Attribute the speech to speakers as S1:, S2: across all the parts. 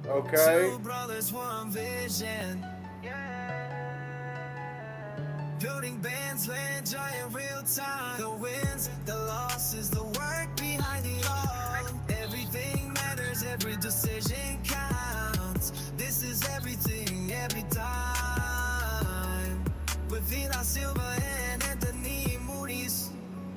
S1: Okay.
S2: Two brothers, one vision. Building bands, land giant real time. The wins, the losses, the work behind it all. Everything matters, every decision counts. This is everything, every time. With Vina Silva and Anthony Moody's.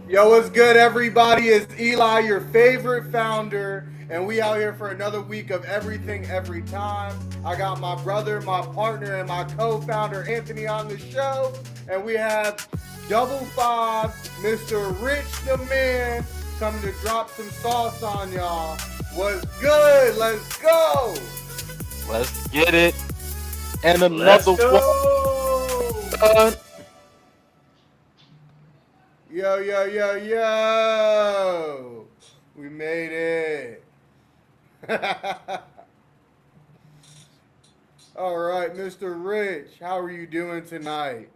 S1: Yo, what's good, everybody? It's Eli, your favorite founder, and we out here for another week of everything, every time. I got my brother, my partner, and my co-founder Anthony on the show, and we have Double Five, Mr. Rich the Man, coming to drop some sauce on y'all. What's good? Let's go.
S3: Let's get it. And
S4: Let's
S3: another
S4: go.
S3: one.
S1: Yo, yo, yo, yo. We made it. All right, Mr. Rich, how are you doing tonight?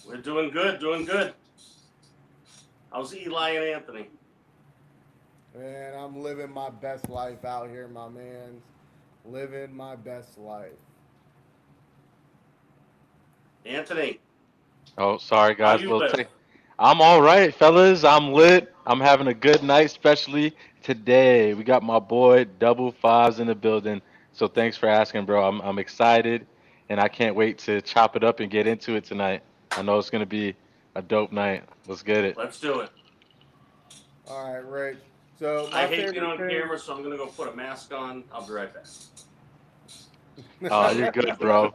S4: We're doing good, doing good. How's Eli and Anthony?
S1: Man, I'm living my best life out here, my man. Living my best life.
S4: Anthony,
S3: Oh, sorry,
S4: how
S3: guys.
S4: you
S3: Little
S4: live?
S3: tick. I'm all right, fellas. I'm lit. I'm having a good night, especially today. We got my boy Double Fives in the building. So thanks for asking, bro. I'm excited, and I can't wait to chop it up and get into it tonight. I know it's gonna be a dope night. Let's get it.
S4: Let's do it.
S1: All right, Rich. So,
S4: I
S1: my
S4: hate being
S1: favorite
S4: on
S1: thing.
S4: camera, so I'm gonna go put a mask on. I'll be right back.
S3: Oh, you're good, bro.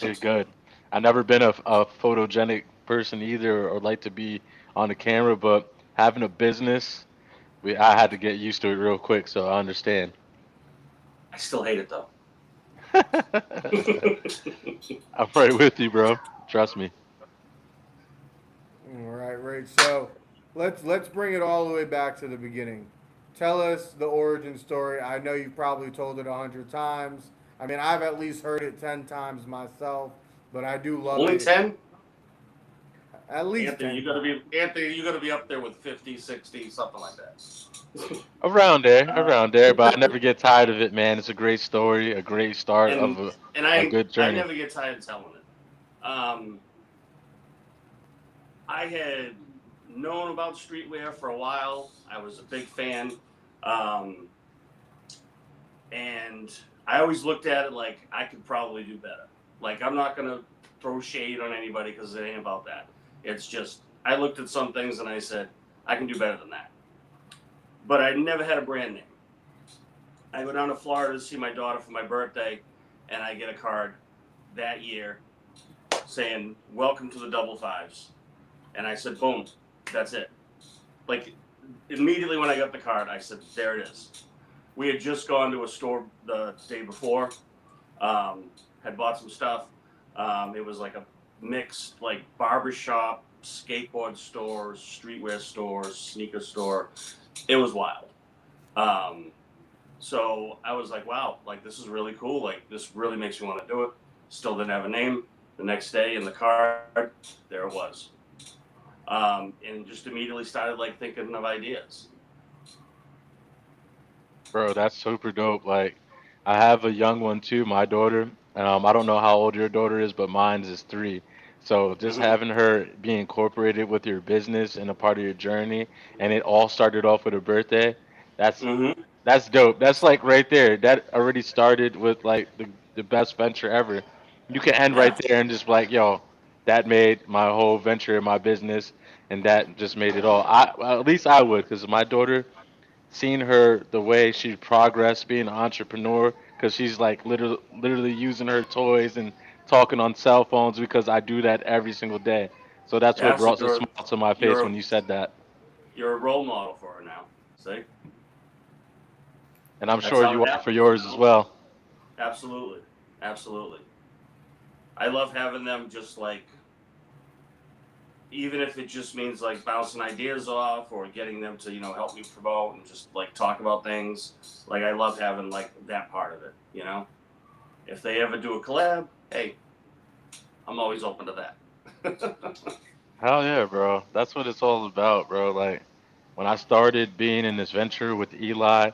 S3: You're good. I've never been a photogenic person either, or like to be on the camera, but having a business, I had to get used to it real quick, so I understand.
S4: I still hate it though.
S3: I'm right with you, bro. Trust me.
S1: All right, Rich. So, let's bring it all the way back to the beginning. Tell us the origin story. I know you've probably told it 100 times. I mean, I've at least heard it 10 times myself, but I do love
S4: Only
S1: it
S4: 10?
S1: at least
S4: Anthony,
S1: 10 times.
S4: You gotta be up there with 50, 60, something like that.
S3: Around there, but I never get tired of it, man. It's a great story, a great start of
S4: and
S3: a good
S4: I
S3: journey.
S4: never get tired of telling it. I had known about streetwear for a while. I was a big fan. Um, and I always looked at it like I could probably do better. Like I'm not gonna throw shade on anybody because it ain't about that. It's just I looked at some things and I said I can do better than that. But I never had a brand name. I go down to Florida to see my daughter for my birthday, and I get a card that year saying "Welcome to the Double Fives," and I said, "Boom, that's it." Like immediately when I got the card, I said, "There it is." We had just gone to a store the day before, had bought some stuff. It was like a mixed like barbershop, skateboard stores, streetwear stores, sneaker store. It was wild. Um, so I was like, wow, like this is really cool. Like this really makes me want to do it. Still didn't have a name. The next day in the card, there it was. And just immediately started like thinking of ideas.
S3: Bro, that's super dope. Like, I have a young one too, my daughter. I don't know how old your daughter is, but mine is 3. So just
S4: Mm-hmm.
S3: having her be incorporated with your business and a part of your journey, and it all started off with her birthday. That's
S4: Mm-hmm.
S3: that's dope. That's like right there. That already started with like the best venture ever. You can end right
S4: Yeah.
S3: there and just be like, yo, that made my whole venture, my business, and that just made it all. Well, at least I would, because my daughter, seeing her the way she progressed being an entrepreneur, because she's like literally using her toys and talking on cell phones, because I do that every single day. So that's what
S4: Yeah. So
S3: brought a smile to my face
S4: you're
S3: when you said that.
S4: you're a role model for her now. See,
S3: And I'm
S4: that's
S3: sure
S4: how
S3: you
S4: it
S3: are for
S4: happens. You
S3: yours as
S4: know.
S3: well.
S4: Absolutely. Absolutely. I love having them just like even if it just means like bouncing ideas off or getting them to help me promote and just like talk about things. Like I love having like that part of it. If they ever do a collab, hey, I'm always open to that.
S3: Hell yeah, bro. That's what it's all about, bro. Like when I started being in this venture with Eli,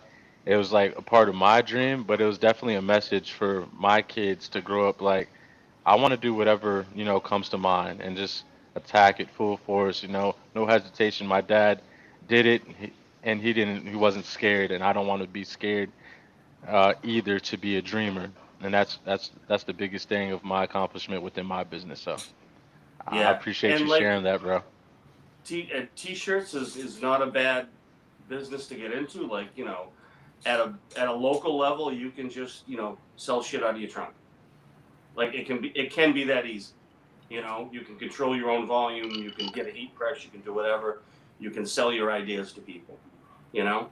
S3: it was like a part of my dream, but it was definitely a message for my kids to grow up like I want to do whatever, comes to mind and just attack it full force, no hesitation. My dad did it and he wasn't scared, and I don't want to be scared either to be a dreamer. And that's the biggest thing of my accomplishment within my business. So I
S4: Yeah,
S3: appreciate
S4: and
S3: you
S4: like
S3: sharing that, bro.
S4: t-shirts is not a bad business to get into. Like, at a local level, you can just sell shit out of your trunk. Like, it can be that easy. You can control your own volume. You can get a heat press. You can do whatever. You can sell your ideas to people. You know,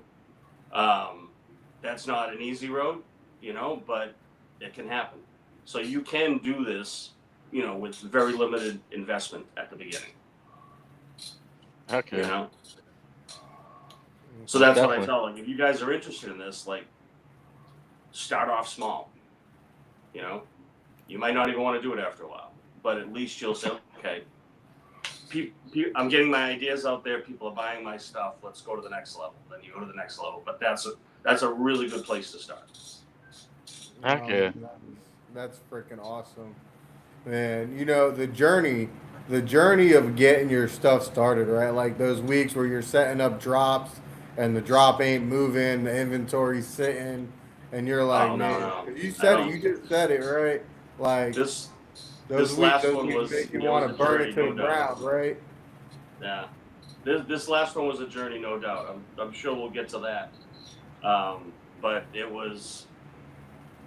S4: um, that's not an easy road. But it can happen. So you can do this. With very limited investment at the beginning. You
S3: Okay,
S4: know, so
S3: most
S4: that's what I
S3: definitely.
S4: tell. Like, if you guys are interested in this, like, start off small. You know, you might not even want to do it after a while, but at least you'll say, okay, I'm getting my ideas out there. People are buying my stuff. Let's go to the next level. Then you go to the next level. But that's a really good place to start.
S3: Okay.
S1: That's freaking awesome. Man, the journey of getting your stuff started, right? Like those weeks where you're setting up drops and the drop ain't moving, the inventory's sitting, and you're like,
S4: Oh no,
S1: man,
S4: no,
S1: 'cause you
S4: I
S1: said it,
S4: don't.
S1: you just said it, right? Like
S4: This
S1: those
S4: this
S1: weeks,
S4: last
S1: those
S4: one
S1: weeks
S4: was
S1: make you
S4: it was
S1: want
S4: a
S1: to burn
S4: journey,
S1: it to the
S4: no doubt.
S1: ground, right?
S4: Yeah, this last one was a journey, no doubt. I'm sure we'll get to that. But it was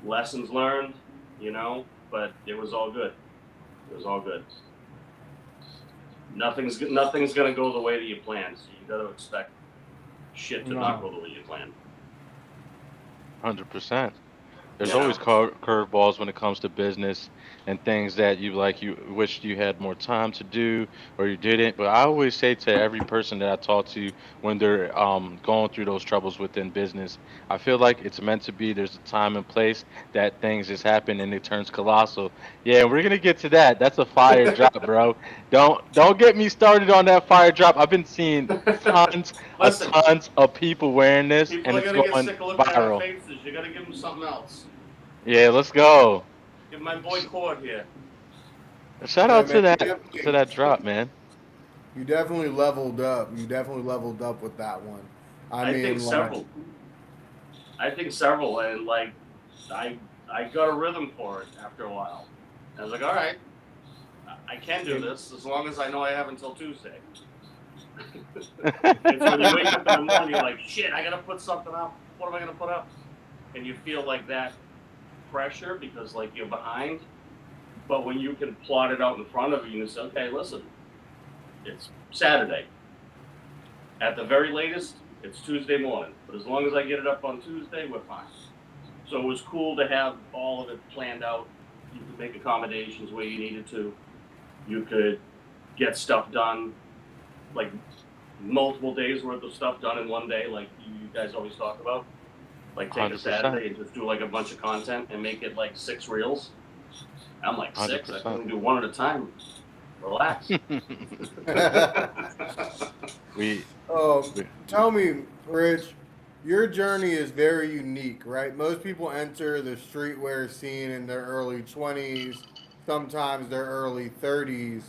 S4: lessons learned, But it was all good. It was all good. Nothing's gonna go the way that you planned. So you got to expect shit to not
S1: No.
S4: go the way you planned.
S3: 100%. There's
S4: You
S3: always
S4: know.
S3: curveballs when it comes to business and things that you wished you had more time to do or you didn't. But I always say to every person that I talk to when they're going through those troubles within business, I feel like it's meant to be. There's a time and place that things just happen and it turns colossal. Yeah, we're gonna get to that. That's a fire drop, bro. Don't get me started on that fire drop. I've been seeing
S4: Listen,
S3: tons of people wearing this
S4: people
S3: and
S4: are
S3: it's
S4: gonna get
S3: going
S4: sick of looking at our
S3: viral.
S4: faces. You gotta give them something else.
S3: Yeah, let's go.
S4: Give my boy Cord here.
S3: Shout
S1: Yeah,
S3: out
S1: man,
S3: to that drop, man.
S1: you definitely leveled up. You definitely leveled up with that one. I
S4: I think
S1: mean, like,
S4: several. I think several, and like, I I got a rhythm for it after a while. I was like, all right, I can do this as long as I know I have until Tuesday. It's when you wake up in the morning, you're like, shit, I gotta put something up. What am I gonna put up? And you feel like that pressure because like you're behind. But when you can plot it out in front of you and say, okay, listen, it's Saturday. At the very latest, it's Tuesday morning. But as long as I get it up on Tuesday, we're fine. So it was cool to have all of it planned out. You could make accommodations where you needed to. You could get stuff done, like multiple days worth of stuff done in one day, like you guys always talk about. Like take a
S3: 100%.
S4: Saturday and just do like a bunch of content and make it like 6 reels. I'm like 6. I can
S3: 100%.
S4: only do one at a time. Relax.
S3: we
S1: um,
S3: we
S1: tell me, Rich, your journey is very unique, right? Most people enter the streetwear scene in their early 20s, sometimes their early 30s.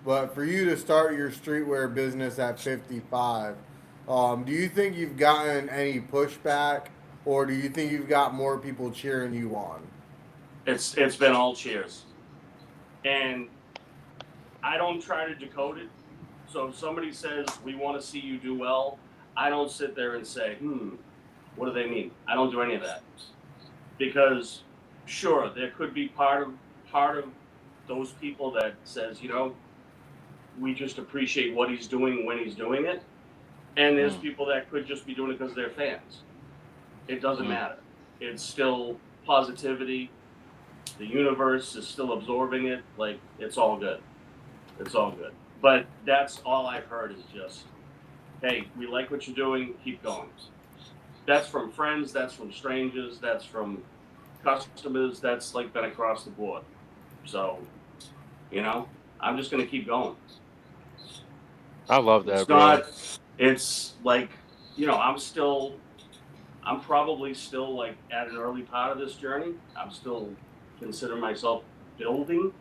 S1: But for you to start your streetwear business at 55, do you think you've gotten any pushback, or do you think you've got more people cheering you on?
S4: It's been all cheers. And I don't try to decode it. So if somebody says we want to see you do well, I don't sit there and say, what do they mean? I don't do any of that. Because sure, there could be part of those people that says, we just appreciate what he's doing when he's doing it. And there's
S3: mm,
S4: people that could just be doing it because they're fans. It doesn't
S3: mm,
S4: matter. It's still positivity. The universe is still absorbing it. Like, it's all good. It's all good. But that's all I've heard is just, hey, we like what you're doing. Keep going. That's from friends. That's from strangers. That's from customers. That's like been across the board. So, I'm just going to keep going.
S3: I love that,
S4: It's
S3: bro.
S4: not, it's like, I'm still I'm probably still like at an early part of this journey. I'm still considering myself building,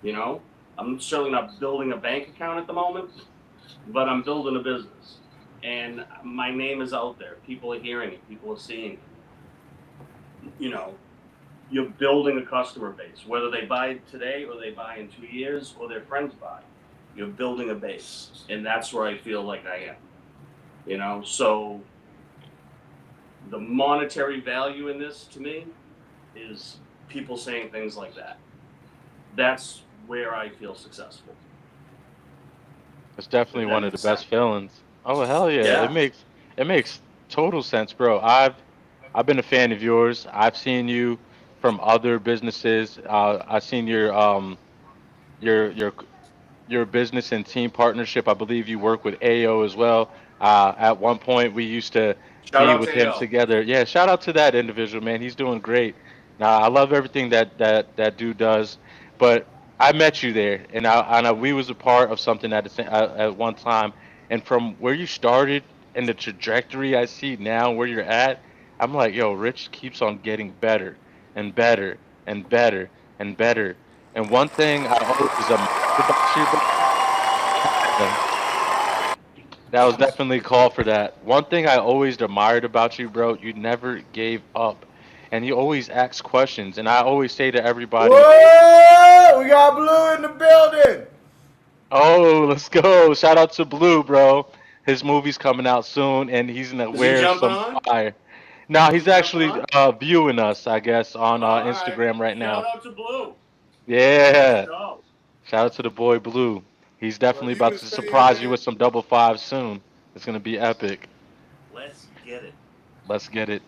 S4: you know. I'm certainly not building a bank account at the moment, but I'm building a business. And my name is out there. People are hearing it, people are seeing it. You know, you're building a customer base, whether they buy today or they buy in 2 years or their friends buy. You're building a base. And that's where I feel like I am. You know, so the monetary value in this to me is people saying things like that. That's where I feel successful.
S3: It's definitely
S4: Does that
S3: one of
S4: make
S3: the
S4: sense?
S3: best feelings. Oh hell yeah!
S4: Yeah.
S3: It makes total sense, bro. I've been a fan of yours. I've seen you from other businesses. I've seen your your your business and team partnership. I believe you work with AO as well. At one point, we used to
S4: Shout
S3: be
S4: out
S3: with
S4: to
S3: him
S4: AO.
S3: together. Yeah, shout out to that individual, man. He's doing great. Now, I love everything that dude does. But I met you there, and we was a part of something at one time. And from where you started and the trajectory I see now, where you're at, I'm like, yo, Rich keeps on getting better and better and better and better. And one thing I always admired about you, bro, yeah, that was definitely a call for that. One thing I always admired about you, bro, you never gave up. And you always ask questions. And I always say to everybody,
S1: Whoa! We got Blue in the building.
S3: oh, let's go. Shout out to Blue, bro. His movie's coming out soon, and he's gonna
S4: Is he
S3: wear
S4: jumping
S3: some
S4: on?
S3: fire. Now
S4: Is
S3: he's
S4: he jumping
S3: actually
S4: on?
S3: viewing us, I guess, on
S4: All right.
S3: Instagram right
S4: Shout
S3: now.
S4: out to Blue. Let's
S3: Yeah.
S4: go.
S3: Shout out to the boy Blue. He's
S1: Well,
S3: definitely
S1: he
S3: about
S1: was
S3: to
S1: saying,
S3: surprise you
S1: man.
S3: with some double fives soon. It's gonna be epic.
S4: Let's get it.
S3: Let's get it.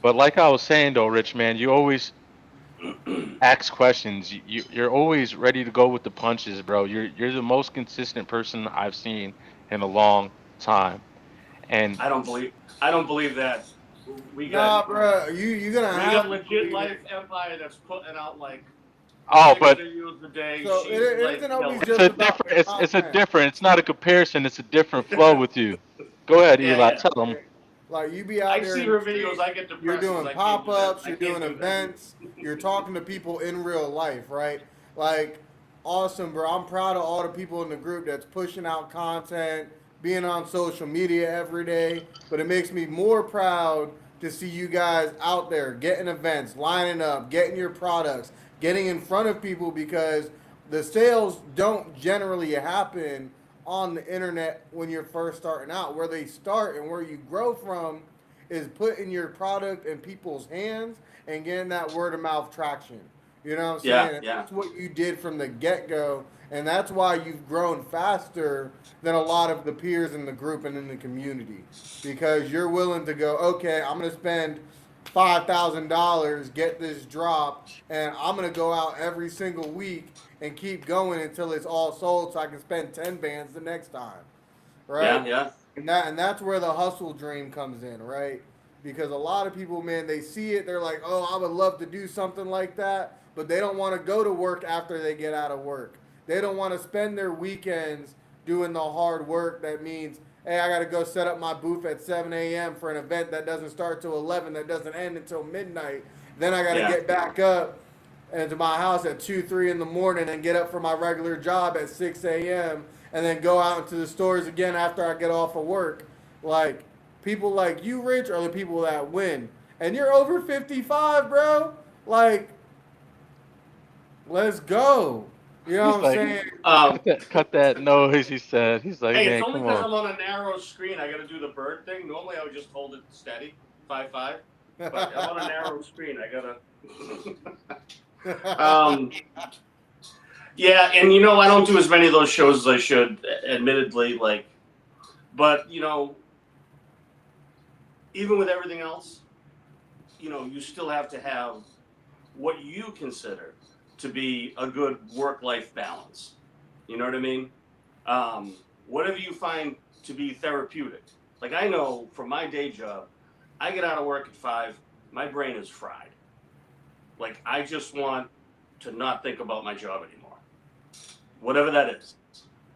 S3: But like I was saying though, Rich man, you always ask questions. You're always ready to go with the punches, bro. You're the most consistent person I've seen in a long time. And
S4: I don't believe I don't believe that. We got
S1: Nah, bro, you gonna
S4: we
S1: have
S4: got
S1: to
S4: legit
S1: believe
S4: life
S1: it.
S4: empire that's putting out like
S3: oh,
S4: 6 videos a day.
S1: So
S4: She's
S1: it
S4: like
S1: isn't always
S4: killing
S3: it's
S1: just
S3: a
S1: about
S3: different.
S1: the
S3: It's a
S1: content.
S3: different. It's not a comparison. It's a different flow with you. Go ahead,
S4: Yeah,
S3: Eli.
S4: yeah.
S3: Tell them.
S1: Like you be out
S4: I
S1: there
S4: see
S1: in
S4: her
S1: the
S4: videos,
S1: streets,
S4: I get
S1: you're
S4: depressed because
S1: doing
S4: I can't do that.
S1: pop-ups,
S4: I
S1: you're
S4: can't
S1: doing
S4: do that.
S1: events, you're talking to people in real life, right? Like, awesome, bro. I'm proud of all the people in the group that's pushing out content, being on social media every day. But it makes me more proud to see you guys out there getting events, lining up, getting your products, getting in front of people because the sales don't generally happen on the internet when you're first starting out. Where they start and where you grow from is putting your product in people's hands and getting that word of mouth traction. You know what I'm
S4: Yeah,
S1: saying? And
S4: yeah.
S1: that's what you did from the get go. And that's why you've grown faster than a lot of the peers in the group and in the community. Because you're willing to go, okay, I'm going to spend $5,000, get this drop, and I'm going to go out every single week and keep going until it's all sold so I can spend 10 bands the next time.
S4: Yeah,
S1: Right?
S4: yeah.
S1: And that's where the hustle dream comes in, right? Because a lot of people, man, they see it, they're like, "Oh, I would love to do something like that," but they don't want to go to work after they get out of work. They don't want to spend their weekends doing the hard work that means, "Hey, I got to go set up my booth at 7 a.m. for an event that doesn't start till 11, that doesn't end until midnight. Then I got to
S4: Yeah.
S1: get back up and to my house at 2, 3 in the morning and get up for my regular job at 6 a.m. and then go out into the stores again after I get off of work." Like, people like you, Rich, are the people that win. And you're over 55, bro. Like, let's go. You know
S3: He's
S1: what I'm
S3: like,
S1: saying?
S4: Um,
S3: cut that noise. He said. He's like,
S4: hey, it's
S3: man,
S4: only
S3: come
S4: because
S3: on.
S4: I'm on a narrow screen. I got to do the bird thing. Normally, I would just hold it steady, 5'5". But I'm on a narrow screen. I gotta. Yeah, and I don't do as many of those shows as I should, admittedly. Like, but even with everything else, you still have to have what you consider to be a good work-life balance. You know what I mean? Whatever you find to be therapeutic. Like, I know from my day job, I get out of work at 5, my brain is fried. Like, I just want to not think about my job anymore. Whatever that is.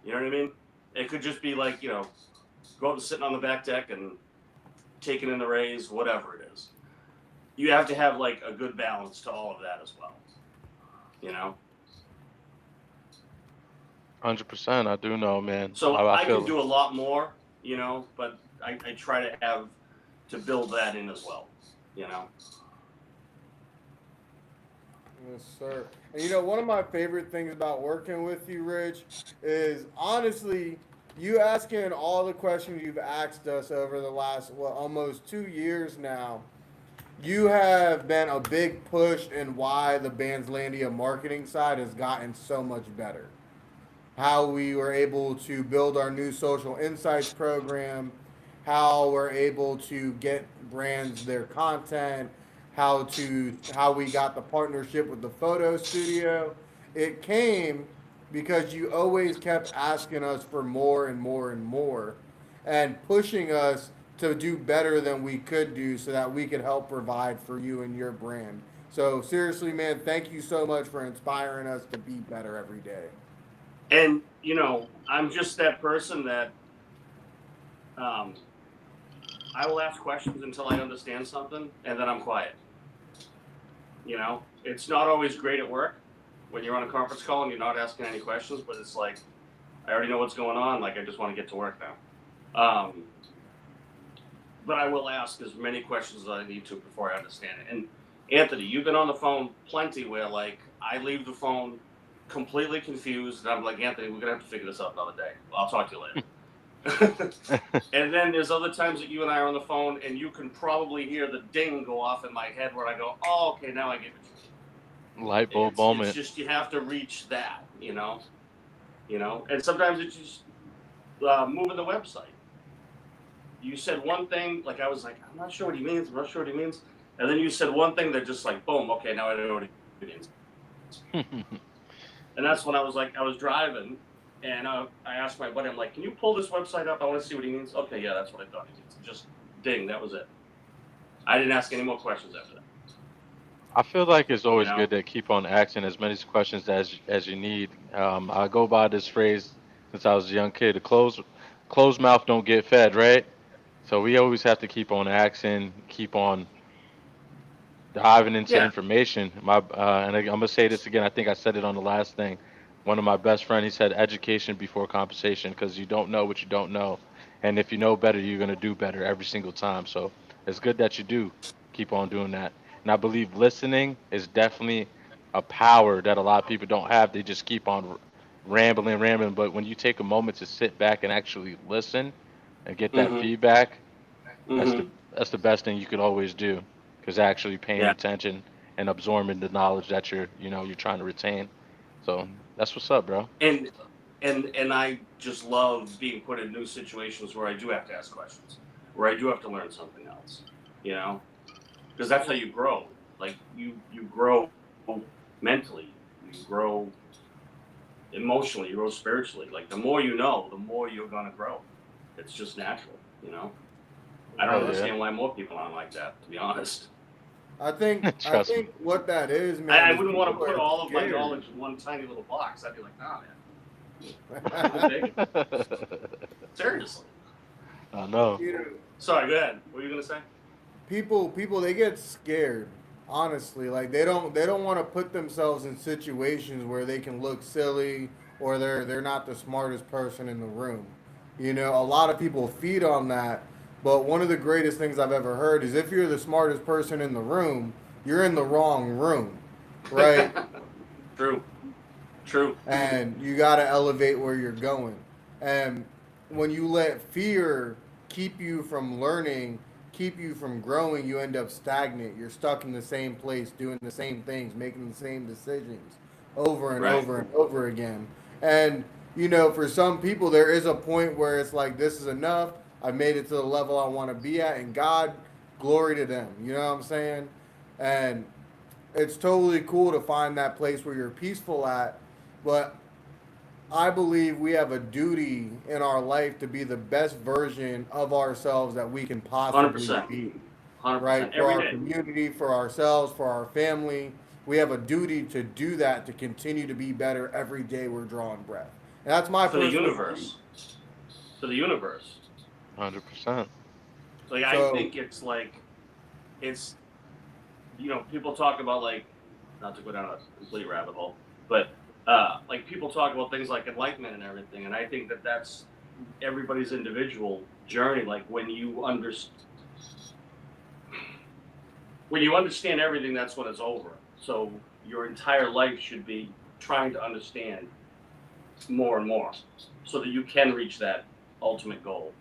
S4: You know what I mean? It could just be like, go out and sitting on the back deck and taking in the Rays, whatever it is. You have to have like a good balance to all of that as well. You know.
S3: 100%. I do know, man.
S4: So
S3: I
S4: I
S3: feel
S4: can do a lot more, you know, but I try to have to build that in as well, you know.
S1: Yes, sir. And you know, one of my favorite things about working with you, Rich, is honestly you asking all the questions you've asked us over the last, well, almost 2 years now. You have been a big push in why the Bandslandia marketing side has gotten so much better. How we were able to build our new social insights program, how we're able to get brands their content, how we got the partnership with the photo studio. It came because you always kept asking us for more and more and more and pushing us to do better than we could do so that we could help provide for you and your brand. So seriously, man, thank you so much for inspiring us to be better every day.
S4: And you know, I'm just that person that I will ask questions until I understand something, and then I'm quiet. You know, it's not always great at work when you're on a conference call and you're not asking any questions, but it's like I already know what's going on. Like I just want to get to work now. But I will ask as many questions as I need to before I understand it. And Anthony, you've been on the phone plenty where like I leave the phone completely confused, and I'm like, Anthony, we're gonna have to figure this out another day. I'll talk to you later. And then there's other times that you and I are on the phone, and you can probably hear the ding go off in my head where I go, "Oh, okay, now I get it."
S3: light bulb
S4: It's
S3: moment.
S4: just you have to reach that, you know. And sometimes it's just moving the website. You said one thing, like I was like, I'm not sure what he means. I'm not sure what he means. And then you said one thing that just like, boom, okay, now I know what he means. And that's when I was like, I was driving, and I asked my buddy, I'm like, can you pull this website up? I want to see what he means. Okay, yeah, that's what I thought he means. Just ding, that was it. I didn't ask any more questions after that.
S3: I feel like it's always
S4: You know?
S3: good to keep on asking as many questions as you need. I go by this phrase since I was a young kid: a closed mouth don't get fed, right? So we always have to keep on asking, keep on diving into
S4: Yeah.
S3: information. I'm gonna say this again. I think I said it on the last thing. One of my best friends, he said, "Education before compensation," because you don't know what you don't know, and if you know better, you're gonna do better every single time. So it's good that you do keep on doing that. And I believe listening is definitely a power that a lot of people don't have. They just keep on rambling. But when you take a moment to sit back and actually listen and get that
S4: Mm-hmm.
S3: feedback, that's the
S4: Mm-hmm.
S3: that's the best thing you could always do, because actually paying
S4: Yeah.
S3: attention and absorbing the knowledge that you're trying to retain. So that's what's up, bro.
S4: And I just love being put in new situations where I do have to ask questions, where I do have to learn something else, you know, because that's how you grow. Like you grow mentally, you grow emotionally, you grow spiritually. Like the more you know, the more you're gonna grow. It's just natural, you know. I don't
S3: Hell yeah.
S4: understand why more people aren't like that, to be honest.
S1: I think
S3: Trust me.
S1: what that is, man.
S4: I
S1: is
S4: wouldn't want to
S1: people
S4: put
S1: are
S4: all of my
S1: scared.
S4: knowledge in one tiny little box. I'd be like, nah, man. Seriously.
S3: I know.
S1: You know,
S4: Sorry, go ahead. What were you gonna say?
S1: people they get scared. Honestly, like they don't want to put themselves in situations where they can look silly or they're not the smartest person in the room. You know, a lot of people feed on that. But one of the greatest things I've ever heard is if you're the smartest person in the room, you're in the wrong room, right?
S4: True. True.
S1: And you got to elevate where you're going. And when you let fear keep you from learning, keep you from growing, you end up stagnant. You're stuck in the same place, doing the same things, making the same decisions over and
S4: Right.
S1: over and over again. And, you know, for some people, there is a point where it's like, this is enough. I made it to the level I want to be at, and God, glory to them. You know what I'm saying? And it's totally cool to find that place where you're peaceful at, but I believe we have a duty in our life to be the best version of ourselves that we can possibly
S4: 100%.
S1: be,
S4: 100%.
S1: right? For
S4: Every
S1: our
S4: day.
S1: community, for ourselves, for our family. We have a duty to do that, to continue to be better every day we're drawing breath. And that's my
S4: For the
S1: personal
S4: universe. For the universe.
S3: 100%.
S4: Like, I think it's like, it's, you know, people talk about, like, not to go down a complete rabbit hole, but like, people talk about things like enlightenment and everything, and I think that that's everybody's individual journey. Like, when you understand everything, that's when it's over. So your entire life should be trying to understand more and more, so that you can reach that ultimate goal.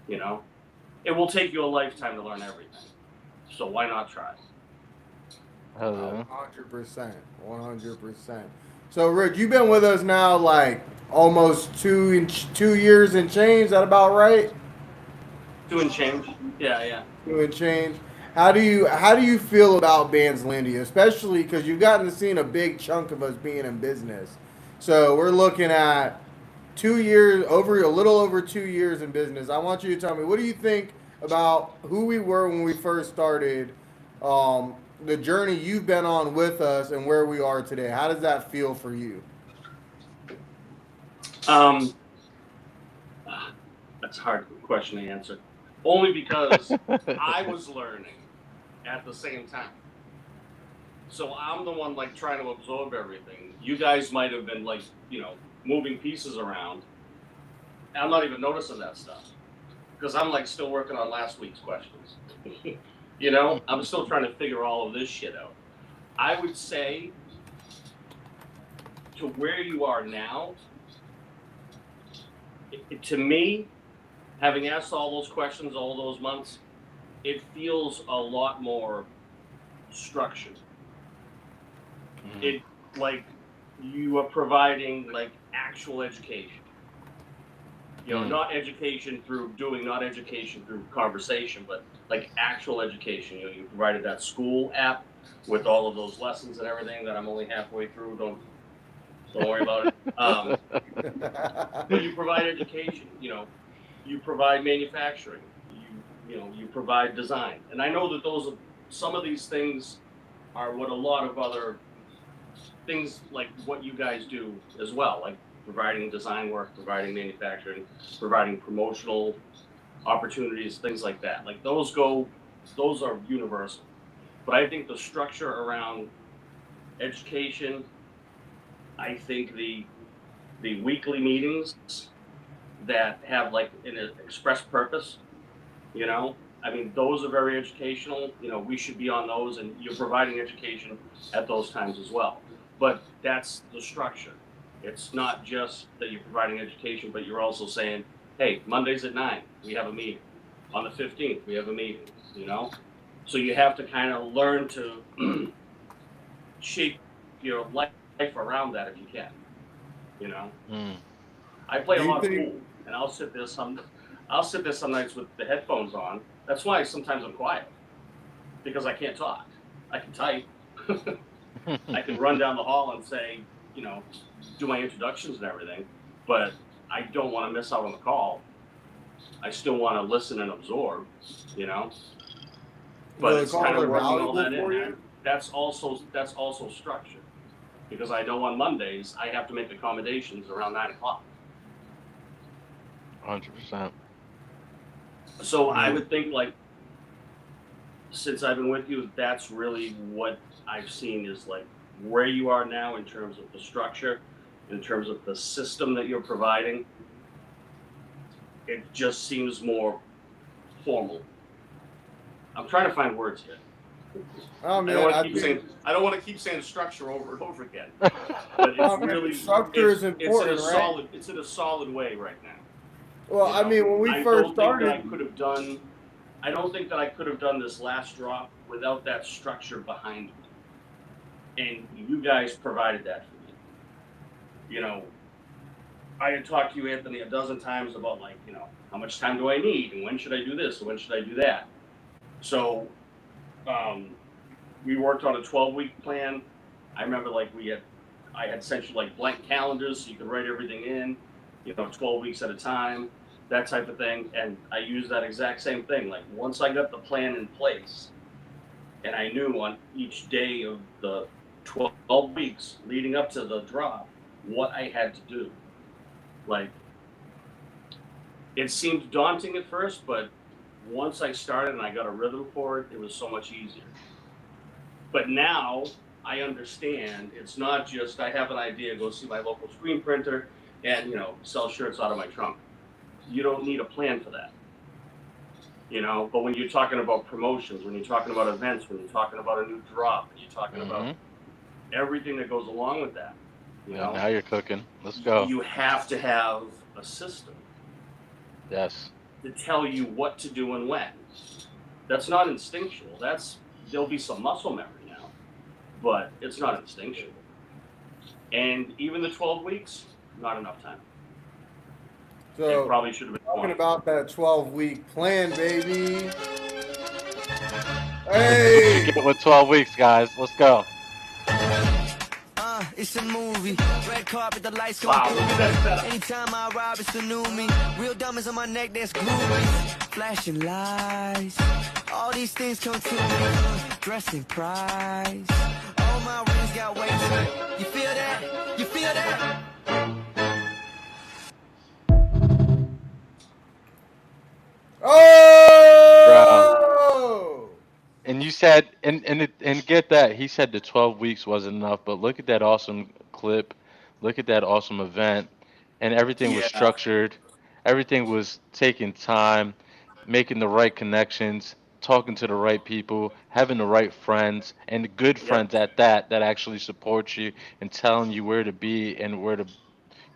S4: You know, it will take you a lifetime to learn everything. So why not try?
S3: Hell yeah.
S1: 100%. 100%. So, Rich, you've been with us now like almost 2 years and change. Is that about right?
S4: 2 and change. Yeah.
S1: 2 and change. How do you feel about Bandslandia, especially because you've gotten to see a big chunk of us being in business? So we're looking at 2 years, over a little over 2 years in business. I want you to tell me, what do you think about who we were when we first started, the journey you've been on with us, and where we are today? How does that feel for you?
S4: That's a hard question to answer. Only because I was learning at the same time. So I'm the one like trying to absorb everything. You guys might have been like, you know, moving pieces around. I'm not even noticing that stuff because I'm like still working on last week's questions. You know, I'm still trying to figure all of this shit out. I would say to where you are now, to me, having asked all those questions all those months, it feels a lot more structured. It like you are providing like actual education. You know, not education through doing, not education through conversation, but like actual education. You know, you provided that school app with all of those lessons and everything that I'm only halfway through. Don't worry about it. But you provide education. You know, you provide manufacturing. You provide design. And I know that those are, some of these things are what a lot of other things like what you guys do as well, like providing design work, providing manufacturing, providing promotional opportunities, things like that. Like those are universal. But I think the structure around education, I think the weekly meetings that have like an express purpose, you know, I mean, those are very educational. You know, we should be on those, and you're providing education at those times as well. But that's the structure. It's not just that you're providing education, but you're also saying, hey, Mondays at 9, we have a meeting. On the 15th, we have a meeting, you know? So you have to kind of learn to shape your life around that if you can, you know? I play a lot of pool, and I'll sit there some nights with the headphones on. That's why sometimes I'm quiet, because I can't talk. I can type. I can run down the hall and say, you know, do my introductions and everything, but I don't want to miss out on the call. I still want to listen and absorb, you know. But it's kind of working all that in. That's also structure, because I know on Mondays I have to make accommodations around 9 o'clock.
S3: 100%.
S4: So I would think, like, since I've been with you, that's really what I've seen is like where you are now in terms of the structure, in terms of the system that you're providing. It just seems more formal. I'm trying to find words here.
S1: Oh man,
S4: I don't want to keep saying structure over and over again. But it's really
S1: structure is important, right?
S4: It's in a solid way right now.
S1: Well, you know, I mean, when we first started,
S4: I don't think that I could have done this last drop without that structure behind me. And you guys provided that for me. You know, I had talked to you, Anthony, a dozen times about, like, you know, how much time do I need, and when should I do this, and when should I do that. So we worked on a 12-week plan. I remember, like, I had sent you like blank calendars so you could write everything in, you know, 12 weeks at a time, that type of thing. And I used that exact same thing. Like, once I got the plan in place, and I knew on each day of the 12 weeks leading up to the drop what I had to do. Like, it seemed daunting at first, but once I started and I got a rhythm for it, it was so much easier. But now I understand it's not just I have an idea, go see my local screen printer and, you know, sell shirts out of my trunk. You don't need a plan for that. You know, but when you're talking about promotions, when you're talking about events, when you're talking about a new drop, when you're talking about everything that goes along with that, you know,
S3: now you're cooking. Let's go.
S4: You have to have a system.
S3: Yes.
S4: To tell you what to do and when. That's not instinctual. There'll be some muscle memory now, but it's not instinctual. And even the 12 weeks, not enough time.
S1: So
S4: it probably should have been
S1: talking
S4: 20.
S1: about that 12-week plan, baby. Hey,
S3: Get with 12 weeks, guys. Let's go.
S2: It's a movie. Red carpet, the lights
S4: Wow,
S2: come
S4: look
S2: through.
S4: at that setup.
S2: Anytime I arrive, it's a new me. Real diamonds on my neck, that's groovy. Flashing lights. All these things come to me. Dressing price. All my rings got weight to it. You feel that? You feel that?
S1: oh,
S3: And you said, and get that, he said the 12 weeks wasn't enough, but look at that awesome clip. Look at that awesome event. And everything was
S4: Yeah.
S3: structured. Everything was taking time, making the right connections, talking to the right people, having the right friends, and good
S4: Yep.
S3: friends at that, that actually support you and telling you where to be and where to,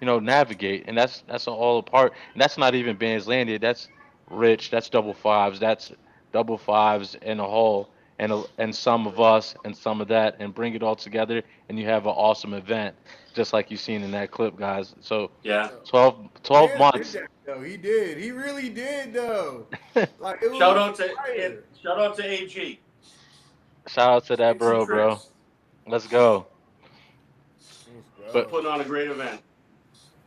S3: navigate. And that's all a part. And that's not even Bands Landed. That's Rich. That's Double Fives. That's Double Fives in a whole, and some of us and some of that, and bring it all together, and you have an awesome event, just like you seen in that clip, guys. So
S4: Yeah.
S3: 12
S1: man did
S3: months.
S1: that though. He did. He really did though. Like it
S4: Shout
S1: was
S4: out to
S1: fire.
S4: AG.
S3: Shout out to that
S4: Tips and
S3: bro.
S4: tricks.
S3: Let's go.
S1: Let's
S3: But
S1: go.
S4: Putting on a great event.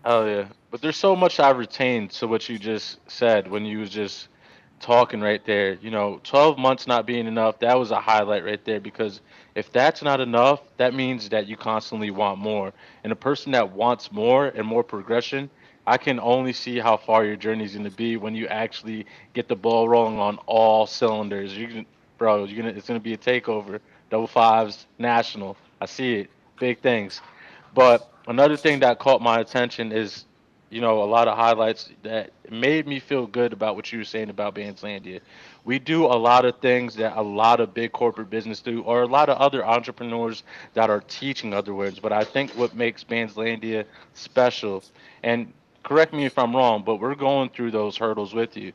S3: oh yeah, but there's so much I retained to what you just said when you was just talking right there. 12 months not being enough, that was a highlight right there, because if that's not enough, that means that you constantly want more. And a person that wants more and more progression, I can only see how far your journey is going to be when you actually get the ball rolling on all cylinders. It's going to be a takeover. Double fives, national. I see it. Big things. But another thing that caught my attention is, a lot of highlights that made me feel good about what you were saying about Bandslandia. We do a lot of things that a lot of big corporate business do, or a lot of other entrepreneurs that are teaching other words. But I think what makes Bandslandia special, and correct me if I'm wrong, but we're going through those hurdles with you.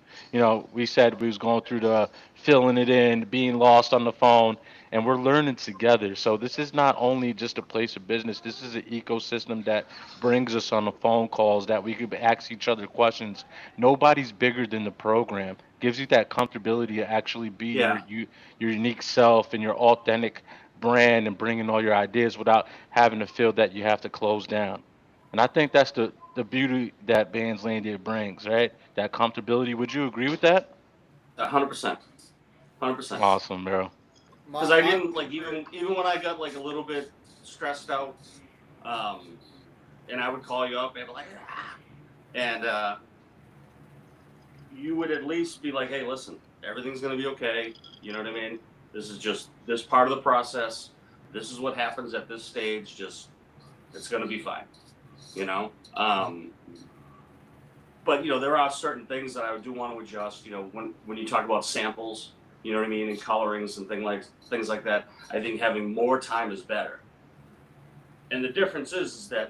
S3: We said we was going through the filling it in, being lost on the phone, and we're learning together. So this is not only just a place of business. This is an ecosystem that brings us on the phone calls, that we could ask each other questions. Nobody's bigger than the program. Gives you that comfortability to actually be
S4: Yeah.
S3: your unique self and your authentic brand, and bringing all your ideas without having to feel that you have to close down. And I think that's the beauty that Bandslandia brings, right? That comfortability. Would you agree with that?
S4: 100%. 100%.
S3: Awesome, bro.
S4: Because I didn't like even when I got like a little bit stressed out, and I would call you up and be like, and you would at least be like, hey, listen, everything's gonna be okay. You know what I mean? This is just this part of the process. This is what happens at this stage. Just it's gonna be fine. You know. But there are certain things that I do want to adjust. When you talk about samples, you know what I mean, and colorings and things like that. I think having more time is better. And the difference is that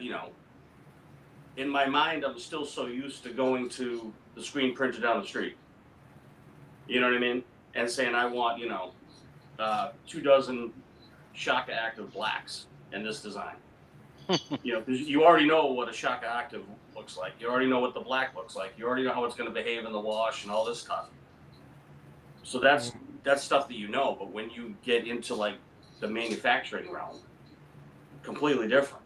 S4: in my mind, I'm still so used to going to the screen printer down the street. You know what I mean? And saying I want 2 dozen Shaka Active blacks in this design. Because you already know what a Shaka Active looks like. You already know what the black looks like. You already know how it's going to behave in the wash and all this stuff. So that's stuff that you know. But when you get into like the manufacturing realm, completely different.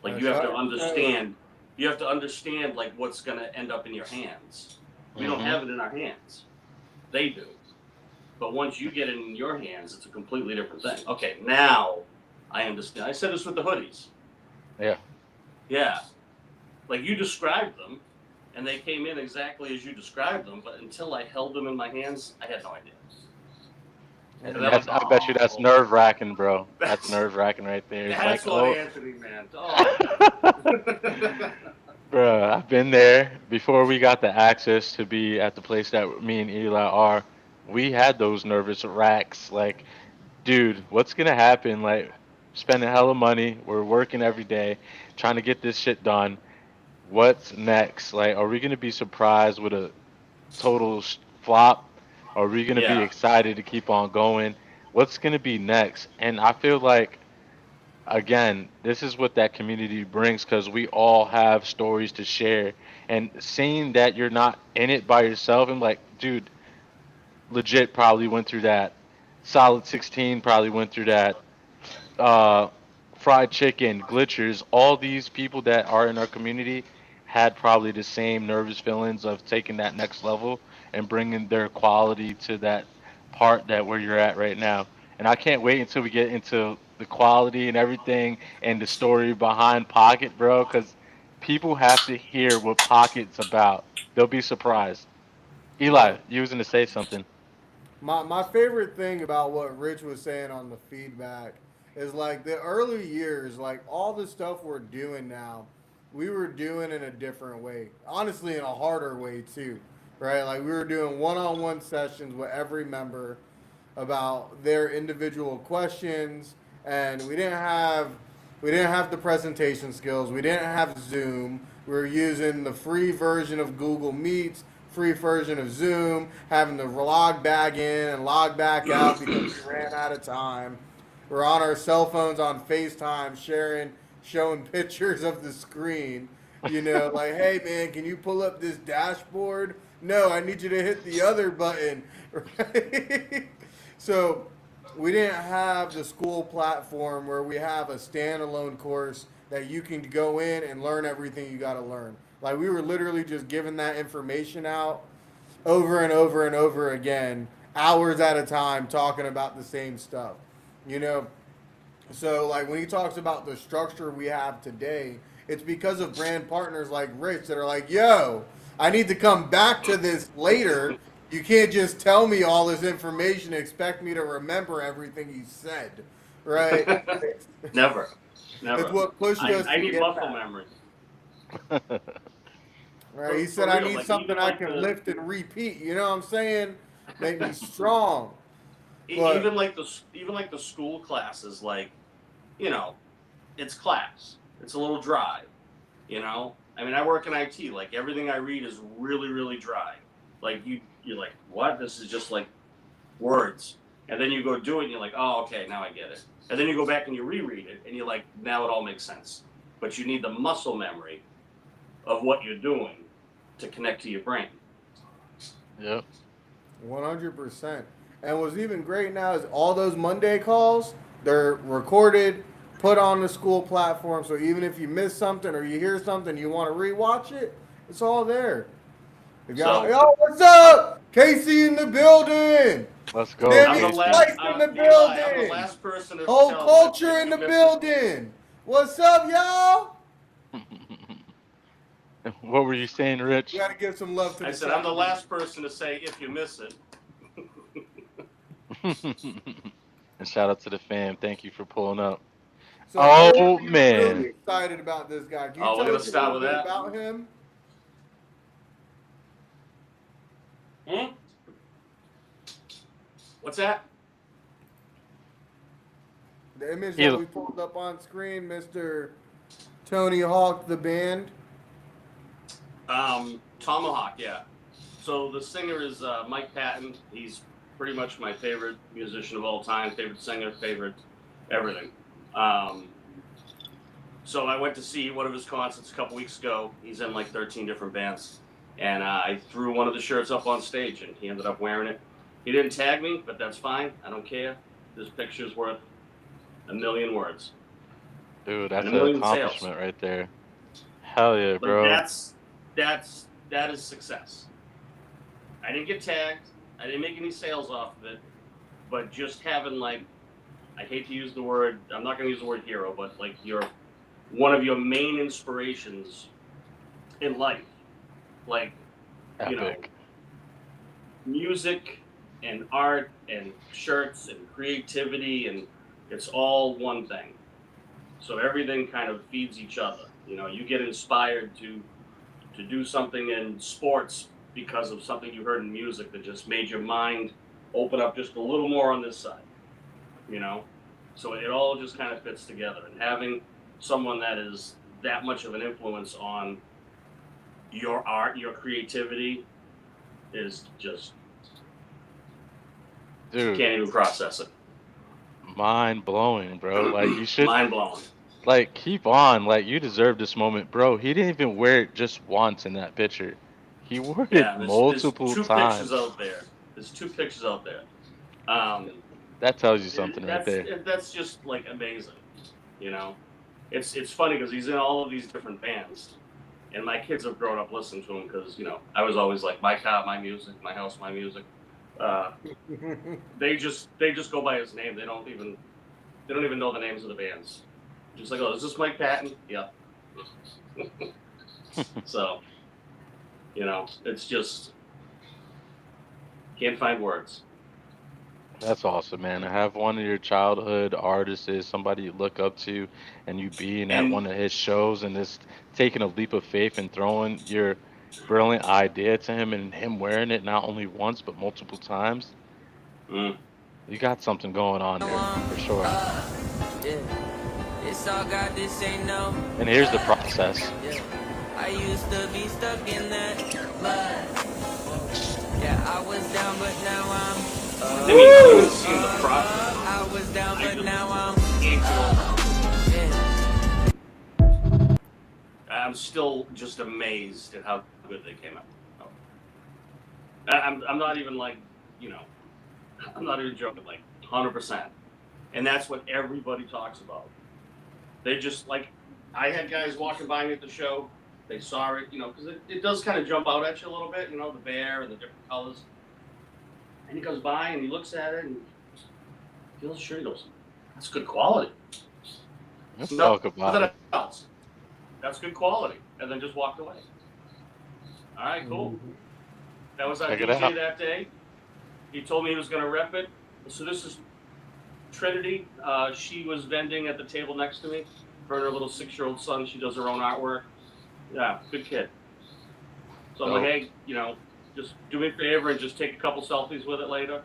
S4: Like you have to understand. You have to understand like what's going to end up in your hands. We don't have it in our hands. They do. But once you get it in your hands, it's a completely different thing. Okay, now I understand. I said this with the hoodies.
S3: Yeah.
S4: Yeah. Like you described them, and they came in exactly as you described them. But until I held them in my hands, I had no idea.
S3: And
S4: And then
S3: I bet you that's nerve wracking, bro. That's
S4: That's-
S3: nerve wracking right there. It's
S4: That's
S3: like,
S4: what
S3: oh,
S4: Anthony meant. Oh.
S3: bro, I've been there before we got the access to be at the place that me and Eli are. We had those nervous racks. Like, dude, what's gonna happen? Like, spending hella money. We're working every day, trying to get this shit done. What's next? Like, are we gonna be surprised with a total flop? Are we gonna be
S4: Yeah.
S3: excited to keep on going? What's gonna be next? And I feel like, again, this is what that community brings because we all have stories to share. And seeing that you're not in it by yourself, and like, dude, legit probably went through that. Solid 16 probably went through that. Uh, Fried chicken, glitchers, all these people that are in our community had probably the same nervous feelings of taking that next level and bringing their quality to that part that where you're at right now. And I can't wait until we get into the quality and everything and the story behind Pocket, bro, because people have to hear what Pocket's about. They'll be surprised. Eli,
S1: My
S3: you was gonna say something.
S1: my favorite thing about what Rich was saying on the feedback is like the early years, like all the stuff we're doing now, we were doing in a different way. Honestly, in a harder way too, right? Like we were doing one-on-one sessions with every member about their individual questions, and we didn't have the presentation skills. We didn't have Zoom. We were using the free version of Google Meets, free version of Zoom, having to log back in and log back out because we ran out of time. We're on our cell phones on FaceTime, showing pictures of the screen. Like, hey man, can you pull up this dashboard? No, I need you to hit the other button. Right? So we didn't have the school platform where we have a standalone course that you can go in and learn everything you got to learn. Like we were literally just giving that information out over and over and over again, hours at a time, talking about the same stuff. You know, so like when he talks about the structure we have today, it's because of brand partners like Rich that are like, "Yo, I need to come back to this later. You can't just tell me all this information and expect me to remember everything you said." Right?
S4: Never.
S1: It's what pushed us
S4: I
S1: to
S4: need
S1: get
S4: muscle
S1: back.
S4: memory.
S1: Right? He
S4: For
S1: said, "I
S4: real,
S1: need
S4: like,
S1: something
S4: even
S1: I
S4: like
S1: can
S4: the
S1: lift and repeat." You know what I'm saying? Make me strong. But
S4: even like the school classes, like, you know, it's class. It's a little dry, you know? I mean, I work in IT. Like, everything I read is really, really dry. Like, you're like, what? This is just like words. And then you go do it and you're like, oh, okay, now I get it. And then you go back and you reread it and you're like, now it all makes sense. But you need the muscle memory of what you're doing to connect to your brain.
S3: Yep.
S1: 100%. And what's even great now is all those Monday calls, they're recorded, put on the school platform. So even if you miss something or you hear something, you want to rewatch it, it's all there.
S4: So
S1: Yo, what's up? Casey in the building.
S3: Let's go,
S4: I'm the
S1: Danny
S3: Casey.
S4: last.
S1: Slice in the
S4: Eli, I'm the
S1: building.
S4: last person to
S1: Whole
S4: tell
S1: culture
S4: that
S1: in the
S4: you missed
S1: building. What's up, y'all?
S3: What were you saying, Rich?
S1: We got to give some love
S4: it.
S1: to
S4: I
S1: the
S4: said I'm the
S1: chat.
S4: last person to say if you miss it.
S3: And shout out to the fam. Thank you for pulling up.
S1: So
S3: Oh
S1: I'm
S3: man.
S1: really excited about this guy. Can you
S4: Oh, we're
S1: tell
S4: gonna
S1: us a
S4: start
S1: little
S4: with
S1: bit
S4: that?
S1: about him?
S4: Hmm? What's that?
S1: The image
S3: He-
S1: that we pulled up on screen, Mr. Tony Hawk, the band.
S4: Tomahawk, yeah. So the singer is Mike Patton. He's pretty much my favorite musician of all time, favorite singer, favorite everything. So I went to see one of his concerts a couple weeks ago. He's in like 13 different bands. And I threw one of the shirts up on stage, and he ended up wearing it. He didn't tag me, but that's fine. I don't care. This picture's worth a million words.
S3: Dude, that's
S4: And a
S3: an
S4: million sales.
S3: accomplishment right there. Hell yeah,
S4: Like
S3: bro.
S4: that is success. I didn't get tagged. I didn't make any sales off of it. But just having like, I hate to use the word. I'm not going to use the word hero, but like one of your main inspirations in life Like, you know,
S3: Epic.
S4: music and art and shirts and creativity, and it's all one thing. So everything kind of feeds each other. You know, you get inspired to do something in sports because of something you heard in music that just made your mind open up just a little more on this side. You know, so it all just kind of fits together. And having someone that is that much of an influence on your art, your creativity, is just
S3: Dude,
S4: can't even process it.
S3: mind blowing, bro. Like you should
S4: Mind blowing.
S3: like keep on. Like you deserve this moment, bro. He didn't even wear it just once in that picture. He wore it
S4: Yeah, there's
S3: multiple
S4: two pictures
S3: times.
S4: out there. There's two pictures out there. Um,
S3: That tells you something right
S4: that's
S3: there.
S4: that's just like amazing. You know, it's funny because he's in all of these different bands, and my kids have grown up listening to him because you know I was always like my car, my music, my house, my music. Uh, they just go by his name. They don't even know the names of the bands. Just like, oh, is this Mike Patton? Yeah. So, you know, it's just can't find words.
S3: That's awesome, man. To have one of your childhood artists is somebody you look up to, and you being at
S4: And
S3: one of his shows and just taking a leap of faith and throwing your brilliant idea to him and him wearing it not only once but multiple times.
S4: mm,
S3: You got something going on there for sure.
S2: Yeah. It's all God, this ain't no.
S3: And here's the process.
S2: Yeah. I used to be stuck in that mud. Yeah, I was down, but now
S4: I mean, even seeing the process,
S2: I was down,
S4: I
S2: but now
S4: just can't
S2: yeah.
S4: I'm still just amazed at how good they came out. I'm not even like, you know, I'm not even joking, like 100%. And that's what everybody talks about. They just like, I had guys walking by me at the show. They saw it, you know, because it does kind of jump out at you a little bit, you know, the bear and the different colors. And he goes by and he looks at it and feels sure. He goes, that's good quality.
S3: Let's talk about
S4: Nothing
S3: it.
S4: else. That's good quality. And then just walked away. All right, cool. That was our
S3: Check it
S4: DJ
S3: out.
S4: that day. He told me he was going to rep it. So this is Trinity. She was vending at the table next to me. Her and her little 6-year-old son. She does her own artwork. Yeah, good kid. So I'm like, hey, you know, just do me a favor and just take a couple selfies with it later.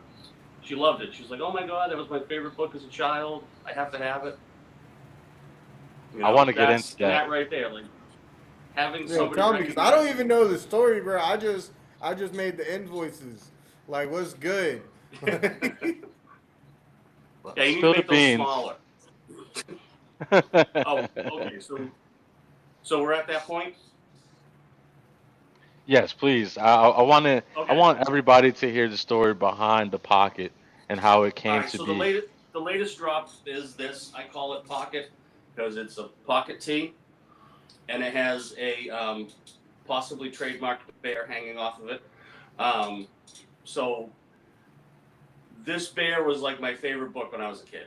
S4: She loved it. She's like, oh my God, that was my favorite book as a child. I have to have it. You
S3: I want to get
S4: that's-
S3: into that.
S4: that right there. Like having
S1: Yeah,
S4: somebody
S1: tell me, because I
S4: recognize-
S1: don't even know the story, bro. I just made the invoices. Like, what's good?
S4: Yeah, you need
S3: Spill
S4: to
S3: the
S4: make those
S3: beans.
S4: smaller. Oh, okay. So we're at that point.
S3: Yes, please. I want to. I
S4: Okay.
S3: want everybody to hear the story behind the pocket and how it
S4: All
S3: came
S4: right.
S3: to
S4: So
S3: be.
S4: the latest drop is this. I call it pocket because it's a pocket tee, and it has a possibly trademarked bear hanging off of it. So this bear was like my favorite book when I was a kid.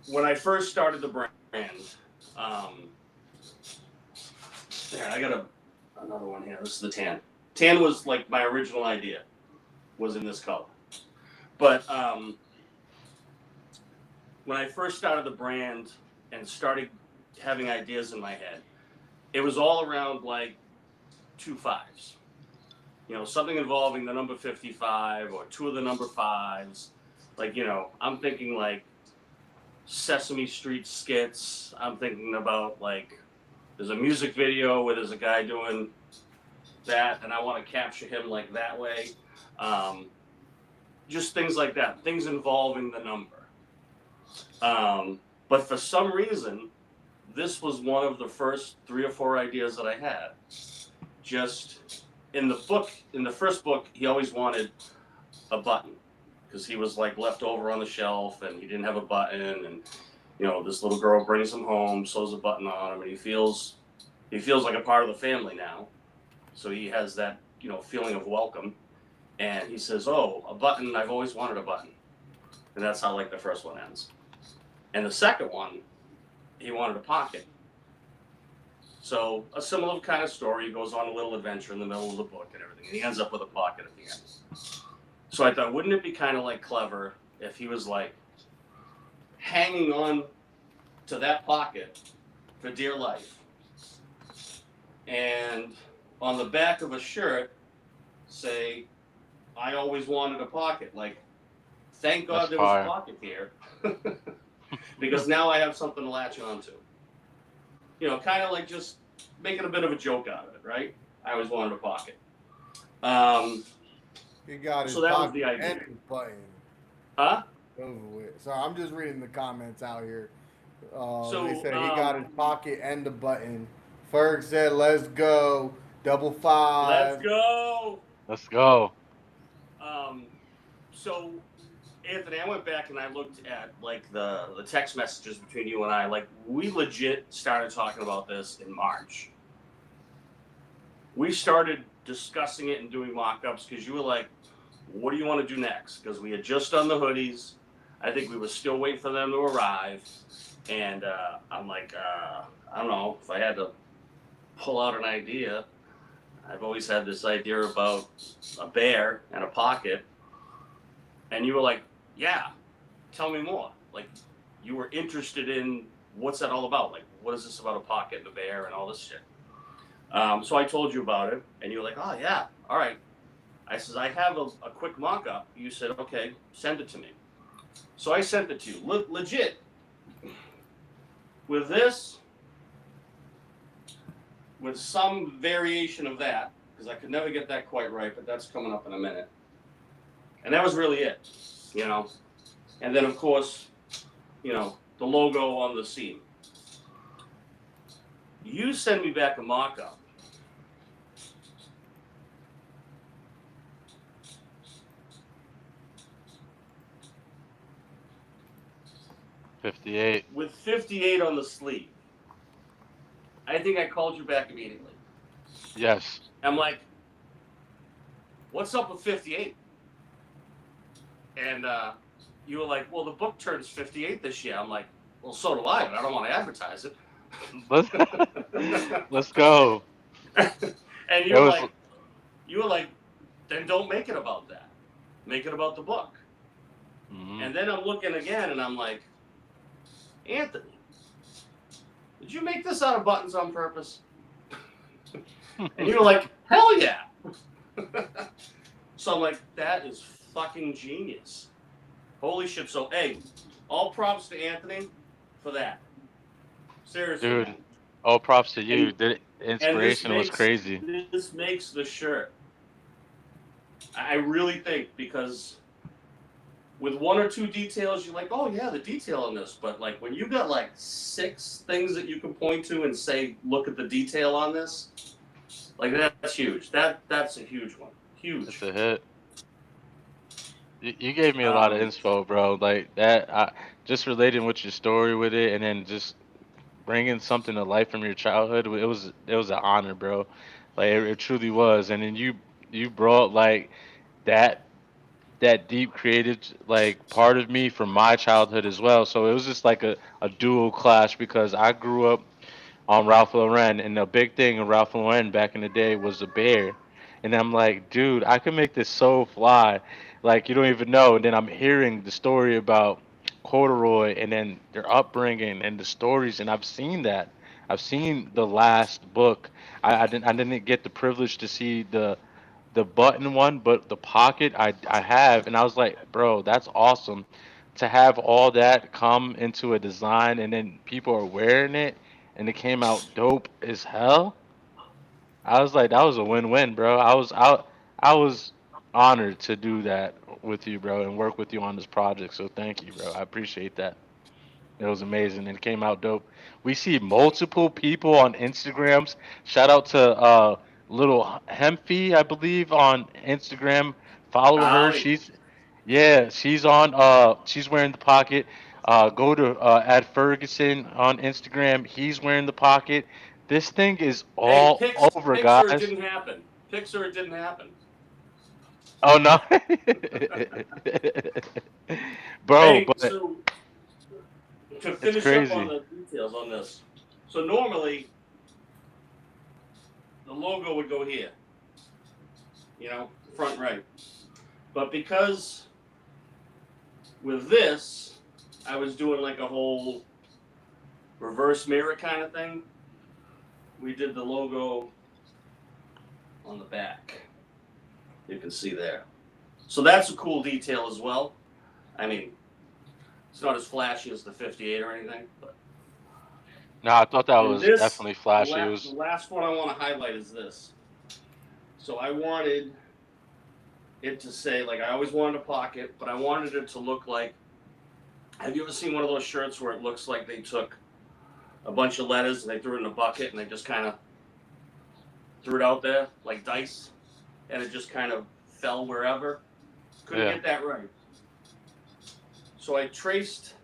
S4: When I first started the brand, there, I got another one here. This is the tan. Tan was like my original idea, was in this color. But when I first started the brand and started having ideas in my head, it was all around like 2 5s. You know, something involving the number 55 or 2 of the number 5s. Like, you know, I'm thinking like Sesame Street skits. I'm thinking about like there's a music video where there's a guy doing that, and I want to capture him like that way. Just things like that, things involving the number. But for some reason, this was one of the first 3 or 4 ideas that I had. Just in the first book, he always wanted a button because he was like left over on the shelf and he didn't have a button, and you know, this little girl brings him home, sews a button on him, and he feels like a part of the family now. So he has that, you know, feeling of welcome. And he says, oh, a button, I've always wanted a button. And that's how like the first one ends. And the second one, he wanted a pocket. So a similar kind of story. He goes on a little adventure in the middle of the book and everything, and he ends up with a pocket at the end. So I thought, wouldn't it be kind of like clever if he was like hanging on to that pocket for dear life, and on the back of a shirt say, "I always wanted a pocket." Like, thank God
S3: That's
S4: there was
S3: fire.
S4: a pocket here, because now I have something to latch onto. You know, kind of like just making a bit of a joke out of it, right? I always wanted a pocket.
S1: He got his
S4: So that was
S1: pocket
S4: the idea.
S1: and his button.
S4: Huh?
S1: Over with. Sorry, I'm just reading the comments out here.
S4: So,
S1: They said he got his pocket and the button. Ferg said, "Let's go, double five."
S4: Let's go.
S3: Let's go.
S4: So, Anthony, I went back and I looked at like the text messages between you and I. Like, we legit started talking about this in March. We started discussing it and doing mock-ups because you were like, "What do you want to do next?" Because we had just done the hoodies. I think we were still waiting for them to arrive, and I'm like, I don't know if I had to pull out an idea. I've always had this idea about a bear and a pocket. And you were like, yeah, tell me more. Like, you were interested in what's that all about? Like, what is this about a pocket and a bear and all this shit? So I told you about it, and you were like, oh, yeah, all right. I said, I have a quick mock-up. You said, okay, send it to me. So I sent it to you. Legit. With this, with some variation of that, because I could never get that quite right, but that's coming up in a minute. And that was really it, you know. And then, of course, you know, the logo on the seam. You send me back a mock-up.
S3: $58.
S4: With 58 on the sleeve. I think I called you back immediately.
S3: Yes.
S4: I'm like, what's up with 58? And you were like, well, the book turns 58 this year. I'm like, well, so do I, but I don't want to advertise it.
S3: Let's go.
S4: And you were like, then don't make it about that. Make it about the book.
S3: Mm-hmm.
S4: And then I'm looking again, and I'm like, Anthony, did you make this out of buttons on purpose? And you were like, hell yeah. So I'm like, that is fucking genius. Holy shit. So, hey, all props to Anthony for that. Seriously.
S3: Dude,
S4: man.
S3: all props to you.
S4: And-
S3: The inspiration was crazy.
S4: This makes the shirt. I really think, because with one or two details, you're like, oh yeah, the detail in this. But like when you got like 6 things that you can point to and say, look at the detail on this, like that's huge. That's a huge one. Huge.
S3: It's a hit. You gave me a lot of inspo, bro. Like that, just relating with your story with it, and then just bringing something to life from your childhood. It was an honor, bro. Like it truly was. And then you brought like that deep creative like part of me from my childhood as well. So it was just like a dual clash, because I grew up on Ralph Lauren, and the big thing of Ralph Lauren back in the day was a bear. And I'm like, dude, I can make this so fly, like you don't even know. And then I'm hearing the story about Corduroy, and then their upbringing and the stories, and I've seen that. I've seen the last book. I didn't get the privilege to see the button one, but the pocket I have, and I was like, bro, that's awesome to have all that come into a design, and then people are wearing it, and it came out dope as hell. I was like, that was a win-win, bro. I was honored to do that with you, bro, and work with you on this project. So thank you, bro. I appreciate that. It was amazing and it came out dope. We see multiple people on Instagrams. Shout out to little Hempy, I believe, on Instagram. Follow her.
S4: Howdy.
S3: She's on she's wearing the pocket. Go to at Ferguson on Instagram. He's wearing the pocket. This thing is all over,
S4: Pixar
S3: guys.
S4: didn't happen. Pixar it didn't happen.
S3: Oh no. Bro,
S4: Hey,
S3: but
S4: so to finish up
S3: crazy.
S4: on the details on this. So normally the logo would go here. You know, front right. But because with this, I was doing like a whole reverse mirror kind of thing. We did the logo on the back. You can see there. So that's a cool detail as well. I mean, it's not as flashy as the 58 or anything, but
S3: No, I thought that
S4: and
S3: was
S4: this,
S3: definitely flashy. It
S4: the
S3: was
S4: last one I want to highlight is this. So I wanted it to say, like, I always wanted a pocket, but I wanted it to look like. Have you ever seen one of those shirts where it looks like they took a bunch of letters and they threw it in a bucket and they just kind of threw it out there like dice, and it just kind of fell wherever? Couldn't
S3: Yeah.
S4: get that right. So I traced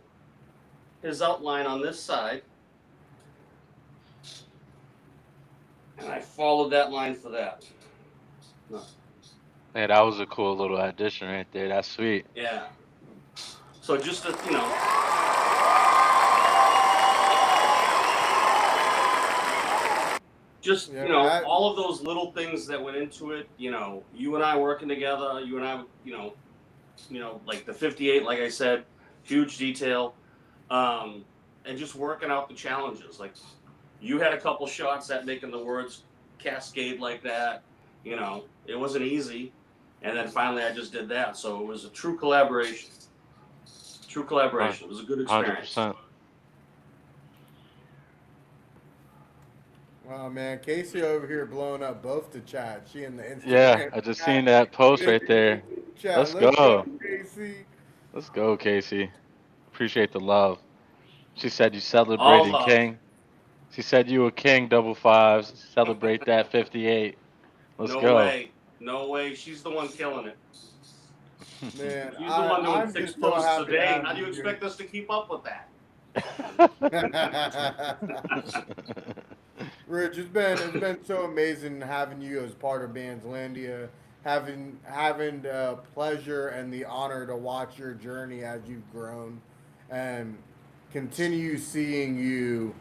S4: his outline on this side, and I followed that line for that.
S3: yeah, that was a cool little addition right there. That's sweet.
S4: Yeah. So just to, just
S1: Yeah,
S4: all of those little things that went into it. You and I working together. You and I, like the 58. Like I said, huge detail, and just working out the challenges. Like you had a couple shots at making the words cascade like that. It wasn't easy, and then finally I just did that. So it was a true collaboration. True collaboration. It was a good experience.
S3: 100%.
S1: Oh man, Casey over here blowing up both the chat. She in the Instagram.
S3: Yeah, I just seen that post right there.
S1: Chat.
S3: Let's go.
S1: Casey.
S3: Let's go, Casey. Appreciate the love. She said you celebrating
S4: love.
S3: king. She said you a king, double fives. Celebrate that 58. Let's
S4: No
S3: go.
S4: way. No way. She's the one killing it.
S1: Man,
S4: She's the one doing
S1: I'm
S4: 6
S1: just so
S4: posts
S1: happy
S4: a
S1: to
S4: day.
S1: have
S4: How do you
S1: you here.
S4: expect us to keep up with that?
S1: Rich, it's been so amazing having you as part of Bandslandia, having the pleasure and the honor to watch your journey as you've grown, and continue seeing you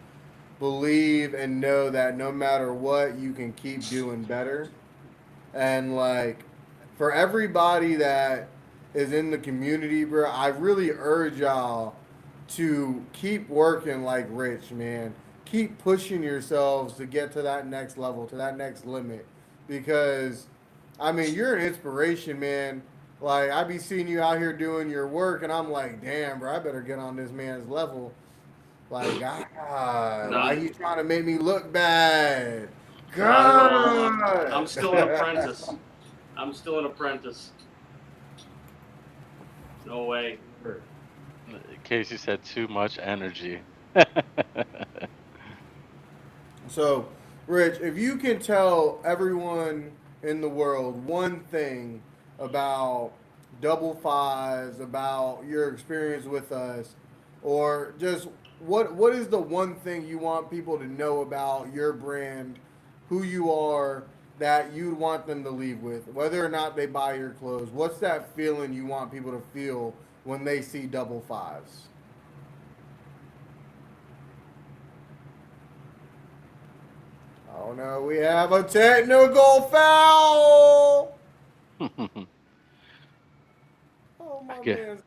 S1: believe and know that no matter what, you can keep doing better. And like for everybody that is in the community, bro, I really urge y'all to keep working like Rich, man. Keep pushing yourselves to get to that next level, to that next limit. Because, I mean, you're an inspiration, man. Like, I be seeing you out here doing your work, and I'm like, damn, bro, I better get on this man's level. Like, God, why he trying to make me look bad? God.
S4: I'm still an apprentice. I'm still an apprentice. No way.
S3: Casey said too much energy.
S1: So, Rich, if you can tell everyone in the world one thing about double fives, about your experience with us, or just what is the one thing you want people to know about your brand, who you are, that you'd want them to leave with, whether or not they buy your clothes? What's that feeling you want people to feel when they see double fives? Oh no, we have a technical foul! Oh my
S3: Okay.
S1: man.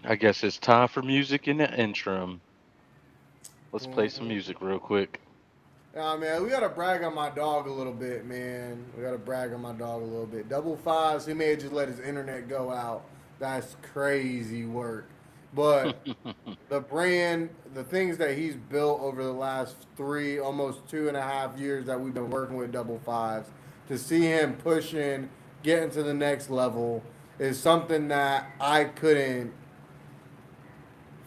S3: I guess it's time for music in the interim. Let's play some music real quick.
S1: Nah, man, we gotta brag on my dog a little bit, man. We gotta brag on my dog a little bit. Double fives, he may have just let his internet go out. That's crazy work. But the brand, the things that he's built over the last almost 2.5 years that we've been working with double fives, to see him pushing, getting to the next level, is something that I couldn't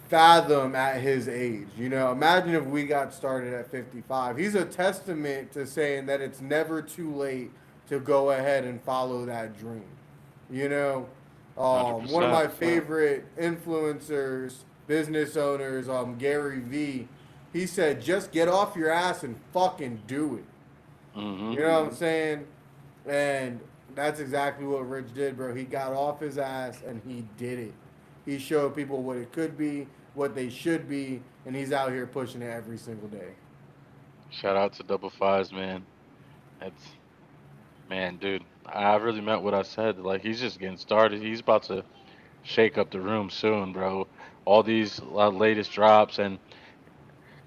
S1: fathom at his age. Imagine if we got started at 55. He's a testament to saying that it's never too late to go ahead and follow that dream. One of my
S3: 100%.
S1: favorite influencers, business owners, Gary Vee, he said, just get off your ass and fucking do it.
S3: Hmm.
S1: You know what I'm saying? And that's exactly what Rich did, bro. He got off his ass and he did it. He showed people what it could be, what they should be, and he's out here pushing it every single day.
S3: Shout out to double fives, man. It's man, dude. I really meant what I said. Like he's just getting started. He's about to shake up the room soon, bro. All these latest drops and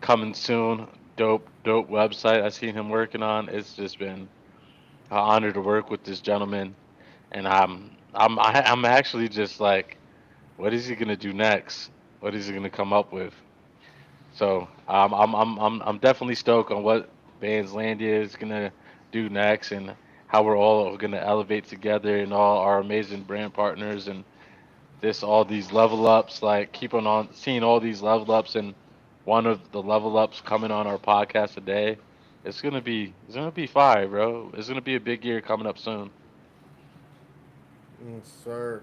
S3: coming soon. Dope website I seen him working on. It's just been an honor to work with this gentleman, and I'm actually just like, what is he gonna do next? What is he gonna come up with? So I'm definitely stoked on what Bandslandia is gonna do next, and how we're all gonna elevate together, and all our amazing brand partners, and this all these level ups. Like keep on seeing all these level ups, and one of the level ups coming on our podcast today. It's gonna be fire, bro. It's gonna be a big year coming up soon.
S1: Yes, sir.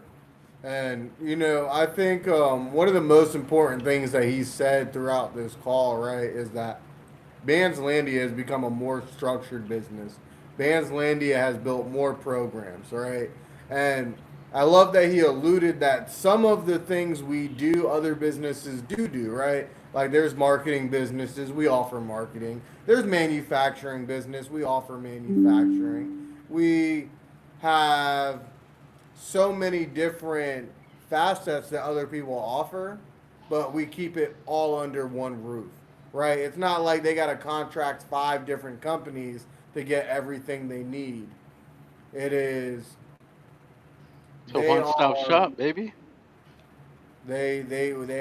S1: And I think one of the most important things that he said throughout this call, right, is that Bandslandia has become a more structured business. Bandslandia has built more programs, right? And I love that he alluded that some of the things we do, other businesses do, right? Like there's marketing businesses, we offer marketing. There's manufacturing business, we offer manufacturing. We have so many different facets that other people offer, but we keep it all under one roof, right? It's not like they got to contract 5 different companies to get everything they need. It is
S3: It's a
S1: they
S3: one-stop
S1: are
S3: shop, baby,
S1: they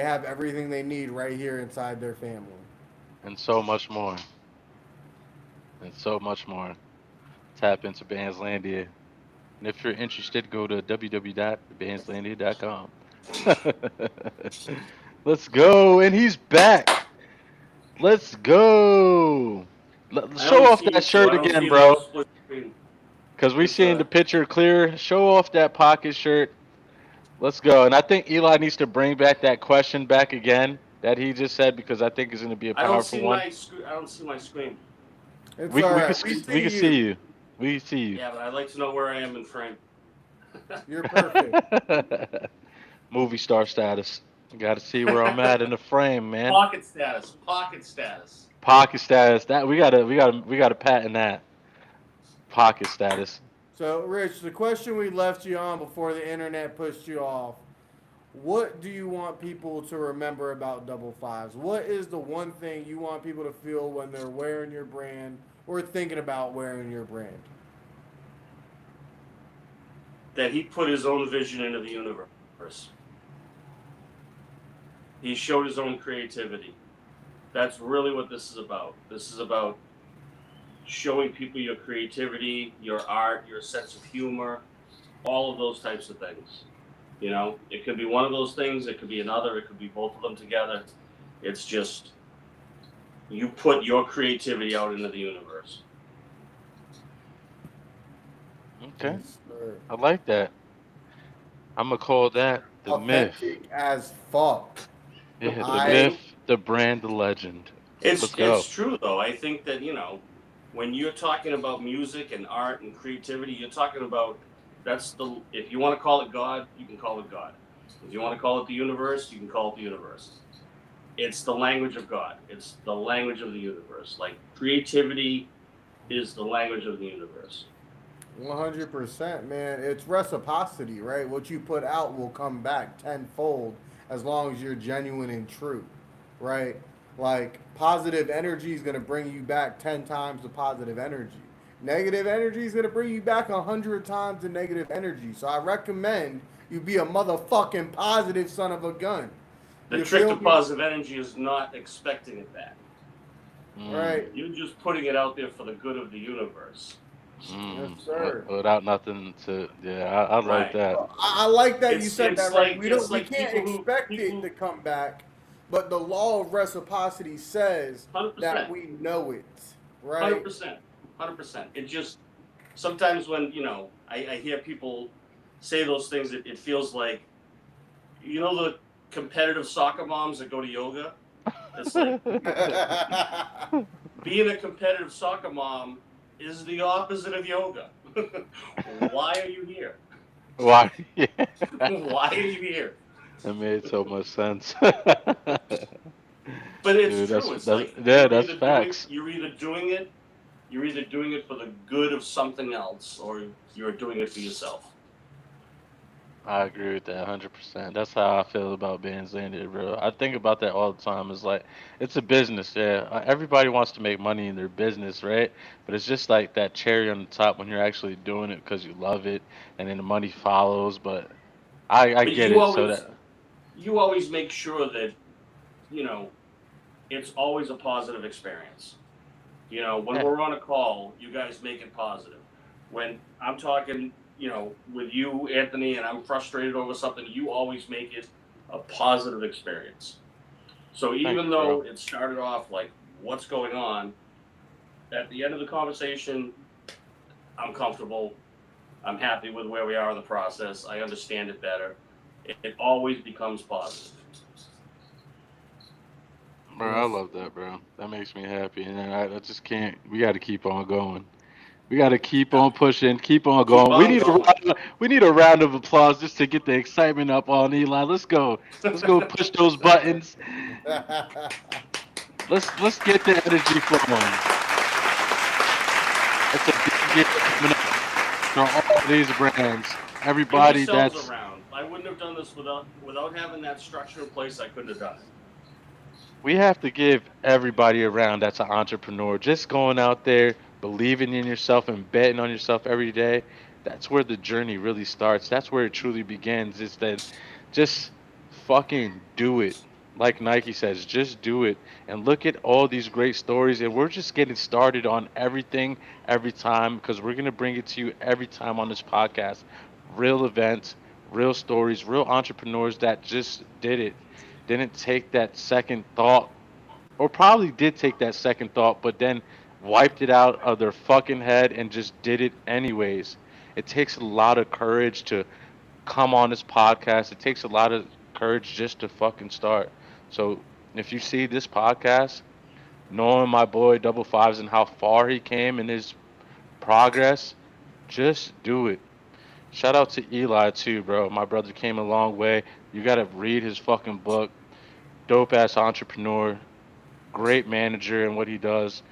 S1: have everything they need right here inside their family.
S3: and so much more, and so much more. Tap into Bandslandia. And if you're interested, go to www.bandslandia.com. Let's go. And he's back. Let's go.
S4: I
S3: Show
S4: don't
S3: off
S4: see
S3: that
S4: you, so
S3: shirt
S4: I don't
S3: again,
S4: see the
S3: bro.
S4: split screen.
S3: Because we
S4: It's
S3: seeing the picture clear. Show off that pocket shirt. Let's go. And I think Eli needs to bring back that question back again that he just said, because I think it's going to be a
S4: I don't
S3: powerful
S4: see
S3: one.
S4: my I don't see my screen.
S1: It's
S3: We,
S1: all
S3: we,
S1: right.
S3: can,
S1: We
S3: we can
S1: see
S3: see
S1: you.
S3: you. We can see you.
S4: Yeah, but I'd like to know where I am in frame.
S1: You're perfect.
S3: Movie star status. Got to see where I'm at in the frame, man.
S4: Pocket status. Pocket status.
S3: Pocket status. That we gotta patent that. Pocket status.
S1: So, Rich, the question we left you on before the internet pushed you off. What do you want people to remember about Double Fives? What is the one thing you want people to feel when they're wearing your brand or thinking about wearing your brand?
S4: That he put his own vision into the universe. He showed his own creativity. That's really what this is about. This is about showing people your creativity, your art, your sense of humor, all of those types of things. It could be one of those things, it could be another, it could be both of them together. It's just you put your creativity out into the universe.
S3: Okay.
S1: Yes, sir.
S3: I like that. I'm gonna call that the myth.
S1: Authentic as fuck.
S3: Yeah, the
S1: I
S3: myth, the brand, the legend. Let's go.
S4: It's true though. I think that, when you're talking about music and art and creativity, you're talking about if you want to call it God, you can call it God. If you want to call it the universe, you can call it the universe. It's the language of God. It's the language of the universe. Like creativity is the language of the universe.
S1: 100%, man. It's reciprocity, right? What you put out will come back tenfold as long as you're genuine and true, right? Like positive energy is going to bring you back 10 times the positive energy. Negative energy is going to bring you back 100 times the negative energy. So I recommend you be a motherfucking positive son of a gun.
S4: The
S1: You
S4: trick
S1: feel
S4: to
S1: me?
S4: positive energy is not expecting it back.
S1: Right.
S4: You're just putting it out there for the good of the universe.
S1: Yes, sir.
S3: Without nothing to. Yeah, I like
S4: Right.
S3: that.
S1: I like that you said that, right? We
S4: it's
S1: we
S4: like
S1: can't
S4: people who-
S1: expect
S4: people-
S1: it to come back, but the law of reciprocity says
S4: 100%.
S1: that we know it, right?
S4: 100%. 100%. It just, sometimes when, I hear people say those things, it feels like, the competitive soccer moms that go to yoga? It's like, being a competitive soccer mom is the opposite of yoga. Why are you here?
S3: Why? Yeah.
S4: Why are you here?
S3: That made so much sense.
S4: But it's
S3: Dude,
S4: true.
S3: that's
S4: It's
S3: that's
S4: like
S3: yeah, that's facts.
S4: you're either doing it You're either doing it for the good of something else, or you're doing it for yourself.
S3: I agree with that 100%. That's how I feel about Bands Landed, bro. I think about that all the time. It's like it's a business, yeah. Everybody wants to make money in their business, right? But it's just like that cherry on the top when you're actually doing it because you love it, and then the money follows. But I
S4: But
S3: get it. So that
S4: you always make sure that you know it's always a positive experience. When
S3: yeah,
S4: we're on a call, you guys make it positive. When I'm talking, with you, Anthony, and I'm frustrated over something, you always make it a positive experience. So
S3: thank
S4: even
S3: you, bro.
S4: though it started off like, what's going on, at the end of the conversation, I'm comfortable. I'm happy with where we are in the process. I understand it better. It always becomes positive.
S3: Bro, I love that, bro. That makes me happy, and I just can't. We got to keep on going. We got to keep
S4: Yeah.
S3: on pushing, keep on
S4: Keep
S3: going. We
S4: on
S3: need a
S4: going.
S3: we need a round of applause just to get the excitement up on Eli. Let's go. Let's go push those buttons. Let's get the energy flowing. It's a big year coming up for all these brands.
S4: Give
S3: Everybody
S4: yourselves a
S3: that's
S4: round. I wouldn't have done this without having that structure in place. I couldn't have done it.
S3: we have to give everybody around that's an entrepreneur. Just going out there, believing in yourself and betting on yourself every day. That's where the journey really starts. That's where it truly begins. Is that just fucking do it. Like Nike says, just do it. And look at all these great stories. And we're just getting started on everything every time because we're going to bring it to you every time on this podcast. Real events, real stories, real entrepreneurs that just did it, didn't take that second thought, or probably did take that second thought, but then wiped it out of their fucking head and just did it anyways. It takes a lot of courage to come on this podcast. It takes a lot of courage just to fucking start. So if you see this podcast, knowing my boy Double Fives and how far he came in his progress, just do it. Shout out to Eli too, bro. My brother came a long way. You gotta read his fucking book. Dope ass entrepreneur, great manager in what he does,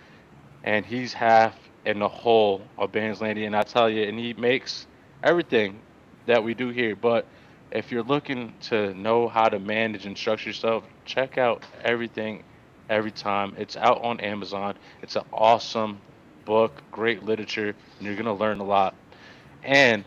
S3: and he's half in the whole of Bands Landy. And I tell you, and he makes everything that we do here. But if you're looking to know how to manage and structure yourself, check out everything every time. It's out on Amazon. It's an awesome book, great literature, and you're gonna learn a lot. And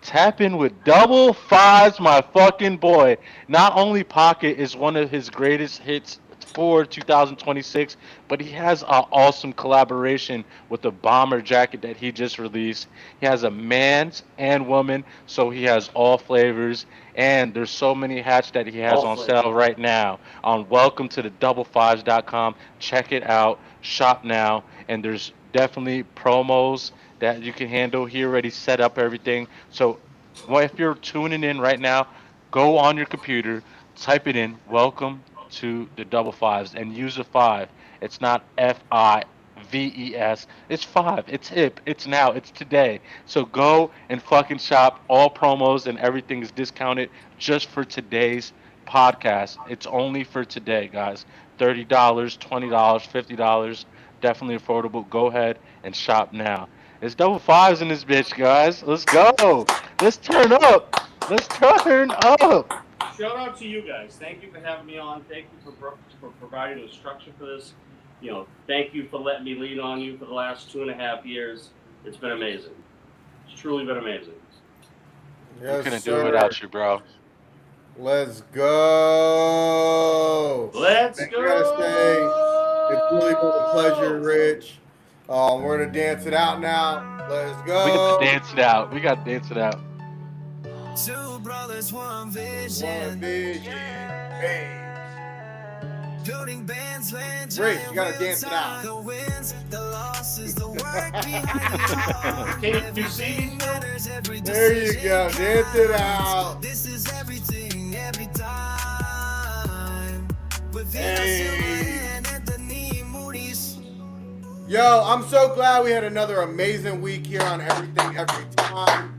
S3: tap in with Double Fives, my fucking boy. Not only Pocket is one of his greatest hits for 2026, but he has an awesome collaboration with the bomber jacket that he just released. He has a man's and woman, so he has all flavors. And there's so many hats that he has
S4: All
S3: on
S4: flavors.
S3: sale right now on welcome to the doublefives.com. Check it out, shop now, and there's definitely promos that you can handle. He already set up everything. So if you're tuning in right now, go on your computer, type it in, welcome to the double fives, and use a five. It's not FIVES. It's five. It's hip. It's now. It's today. So go and fucking shop. All promos and everything is discounted just for today's podcast. It's only for today, guys. $30, $20, $50. Definitely affordable. Go ahead and shop now. It's double fives in this bitch, guys. Let's go. Let's turn up. Let's turn up.
S4: Shout out to you guys. Thank you for having me on. Thank you for providing the structure for this. Thank you for letting me lean on you for the last 2.5 years. It's been amazing. It's truly been amazing.
S3: We
S1: Yes,
S3: couldn't do it
S1: sir.
S3: without you, bro.
S1: Let's go.
S4: Let's
S1: I
S4: go.
S1: gotta say, it's really been a pleasure, Rich. We're gonna dance it out now. Let's
S3: We got
S1: go.
S3: to dance it out. We got to dance it out.
S2: Two brothers, one
S1: One
S2: vision.
S1: vision. Hey.
S2: Building bands, land,
S1: Rich,
S2: giant
S1: you gotta
S2: real
S1: dance it
S2: time.
S1: out.
S2: The wins, the losses, the work behind it all.
S4: Can you see
S2: Everything
S4: me?
S2: matters, every
S1: There you
S2: decision
S1: go. Dance it
S2: counts.
S1: out.
S2: This is everything, every time. With Vito
S1: Hey.
S2: Silva and Anthony Moody's.
S1: Yo, I'm so glad we had another amazing week here on Everything Every Time.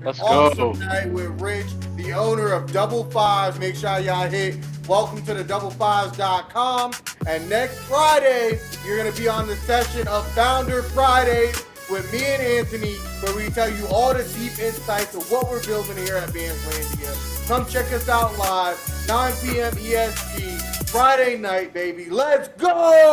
S3: Let's
S1: Awesome
S3: go.
S1: night with Rich, the owner of Double Fives. Make sure y'all hit welcome to the doublefives.com And next Friday, you're going to be on the session of Founder Fridays with me and Anthony, where we tell you all the deep insights of what we're building here at Bandslandia. Come check us out live, 9 p.m. EST, Friday night, baby. Let's go!